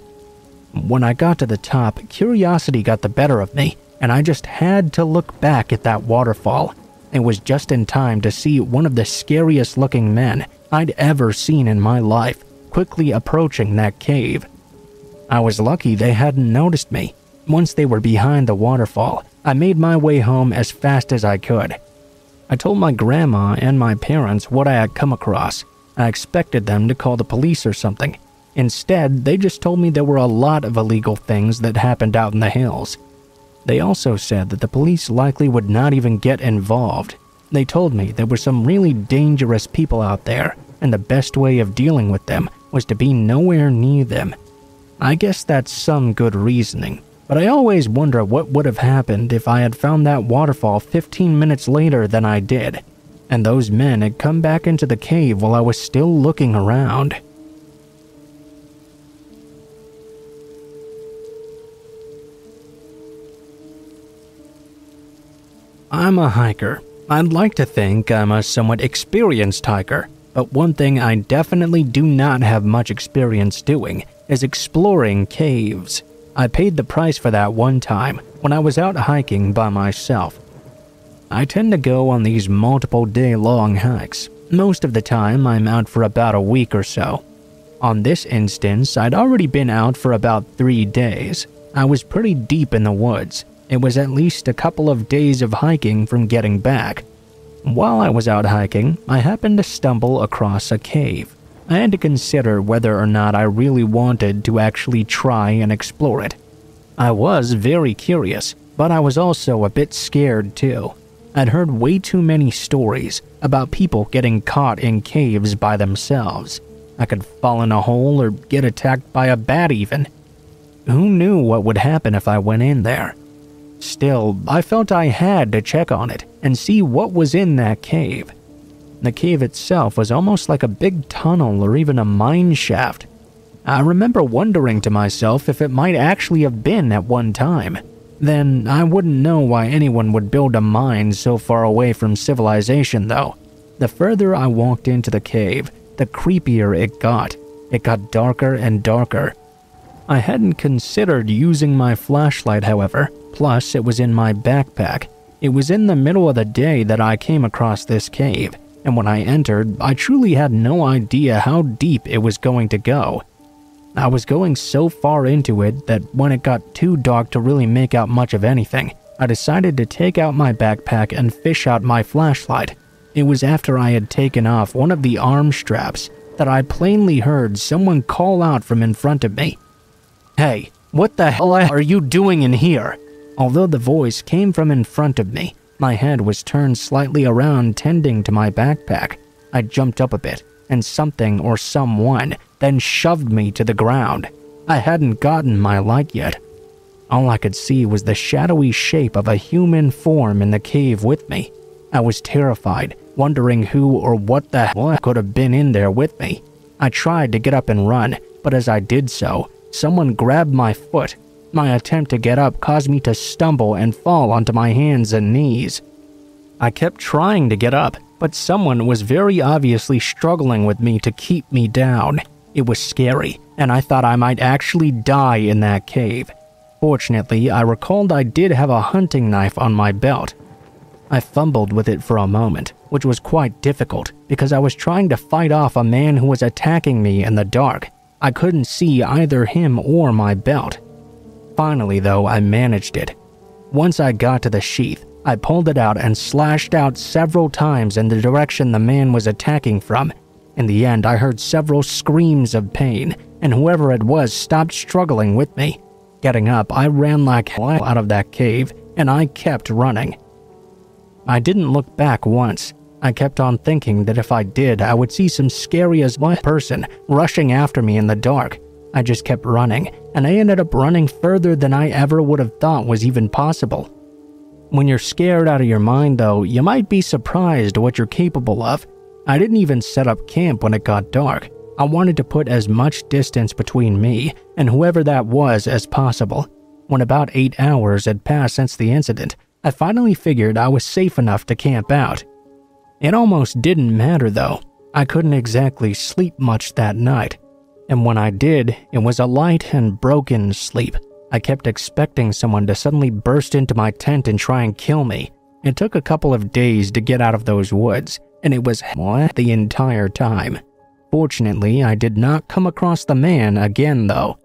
When I got to the top, curiosity got the better of me, and I just had to look back at that waterfall. It was just in time to see one of the scariest looking men I'd ever seen in my life quickly approaching that cave. I was lucky they hadn't noticed me. Once they were behind the waterfall, I made my way home as fast as I could. I told my grandma and my parents what I had come across. I expected them to call the police or something. Instead, they just told me there were a lot of illegal things that happened out in the hills. They also said that the police likely would not even get involved. They told me there were some really dangerous people out there, and the best way of dealing with them was to be nowhere near them. I guess that's some good reasoning, but I always wonder what would have happened if I had found that waterfall 15 minutes later than I did, and those men had come back into the cave while I was still looking around. I'm a hiker. I'd like to think I'm a somewhat experienced hiker, but one thing I definitely do not have much experience doing is exploring caves. I paid the price for that one time when I was out hiking by myself. I tend to go on these multiple day-long hikes. Most of the time, I'm out for about a week or so. On this instance, I'd already been out for about 3 days. I was pretty deep in the woods. It was at least a couple of days of hiking from getting back. While I was out hiking, I happened to stumble across a cave. I had to consider whether or not I really wanted to actually try and explore it. I was very curious, but I was also a bit scared too. I'd heard way too many stories about people getting caught in caves by themselves. I could fall in a hole or get attacked by a bat even. Who knew what would happen if I went in there? Still, I felt I had to check on it and see what was in that cave. The cave itself was almost like a big tunnel or even a mine shaft. I remember wondering to myself if it might actually have been at one time. Then I wouldn't know why anyone would build a mine so far away from civilization though. The further I walked into the cave, the creepier it got. It got darker and darker. I hadn't considered using my flashlight, however, plus it was in my backpack. It was in the middle of the day that I came across this cave, and when I entered, I truly had no idea how deep it was going to go. I was going so far into it that when it got too dark to really make out much of anything, I decided to take out my backpack and fish out my flashlight. It was after I had taken off one of the arm straps that I plainly heard someone call out from in front of me. "Hey, what the hell are you doing in here?" Although the voice came from in front of me, my head was turned slightly around tending to my backpack. I jumped up a bit, and something or someone then shoved me to the ground. I hadn't gotten my light yet. All I could see was the shadowy shape of a human form in the cave with me. I was terrified, wondering who or what the hell could have been in there with me. I tried to get up and run, but as I did so, someone grabbed my foot. My attempt to get up caused me to stumble and fall onto my hands and knees. I kept trying to get up, but someone was very obviously struggling with me to keep me down. It was scary, and I thought I might actually die in that cave. Fortunately, I recalled I did have a hunting knife on my belt. I fumbled with it for a moment, which was quite difficult because I was trying to fight off a man who was attacking me in the dark. I couldn't see either him or my belt. Finally, though, I managed it. Once I got to the sheath, I pulled it out and slashed out several times in the direction the man was attacking from. In the end, I heard several screams of pain, and whoever it was stopped struggling with me. Getting up, I ran like hell out of that cave, and I kept running. I didn't look back once. I kept on thinking that if I did, I would see some scary as person rushing after me in the dark. I just kept running, and I ended up running further than I ever would have thought was even possible. When you're scared out of your mind, though, you might be surprised what you're capable of. I didn't even set up camp when it got dark. I wanted to put as much distance between me and whoever that was as possible. When about 8 hours had passed since the incident, I finally figured I was safe enough to camp out. It almost didn't matter, though. I couldn't exactly sleep much that night. And when I did, it was a light and broken sleep. I kept expecting someone to suddenly burst into my tent and try and kill me. It took a couple of days to get out of those woods, and it was the entire time. Fortunately, I did not come across the man again, though.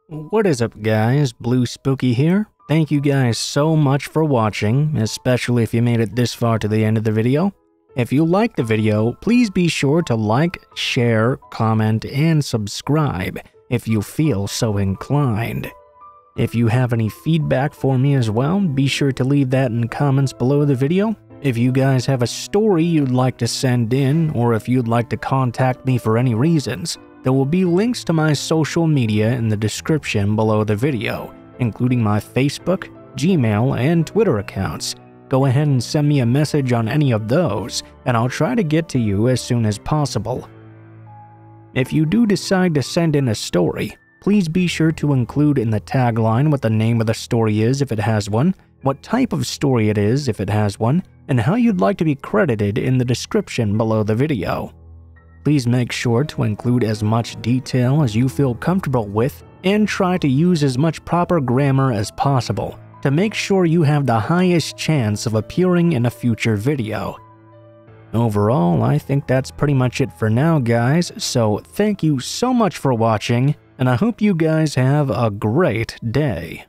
What is up, guys? Blue Spooky here. Thank you guys so much for watching, especially if you made it this far to the end of the video. If you liked the video, please be sure to like, share, comment, and subscribe if you feel so inclined. If you have any feedback for me as well, be sure to leave that in comments below the video. If you guys have a story you'd like to send in, or if you'd like to contact me for any reasons, there will be links to my social media in the description below the video, including my Facebook, Gmail, and Twitter accounts. Go ahead and send me a message on any of those, and I'll try to get to you as soon as possible. If you do decide to send in a story, please be sure to include in the tagline what the name of the story is if it has one, what type of story it is if it has one, and how you'd like to be credited in the description below the video. Please make sure to include as much detail as you feel comfortable with, and try to use as much proper grammar as possible to make sure you have the highest chance of appearing in a future video. Overall, I think that's pretty much it for now, guys, so thank you so much for watching, and I hope you guys have a great day.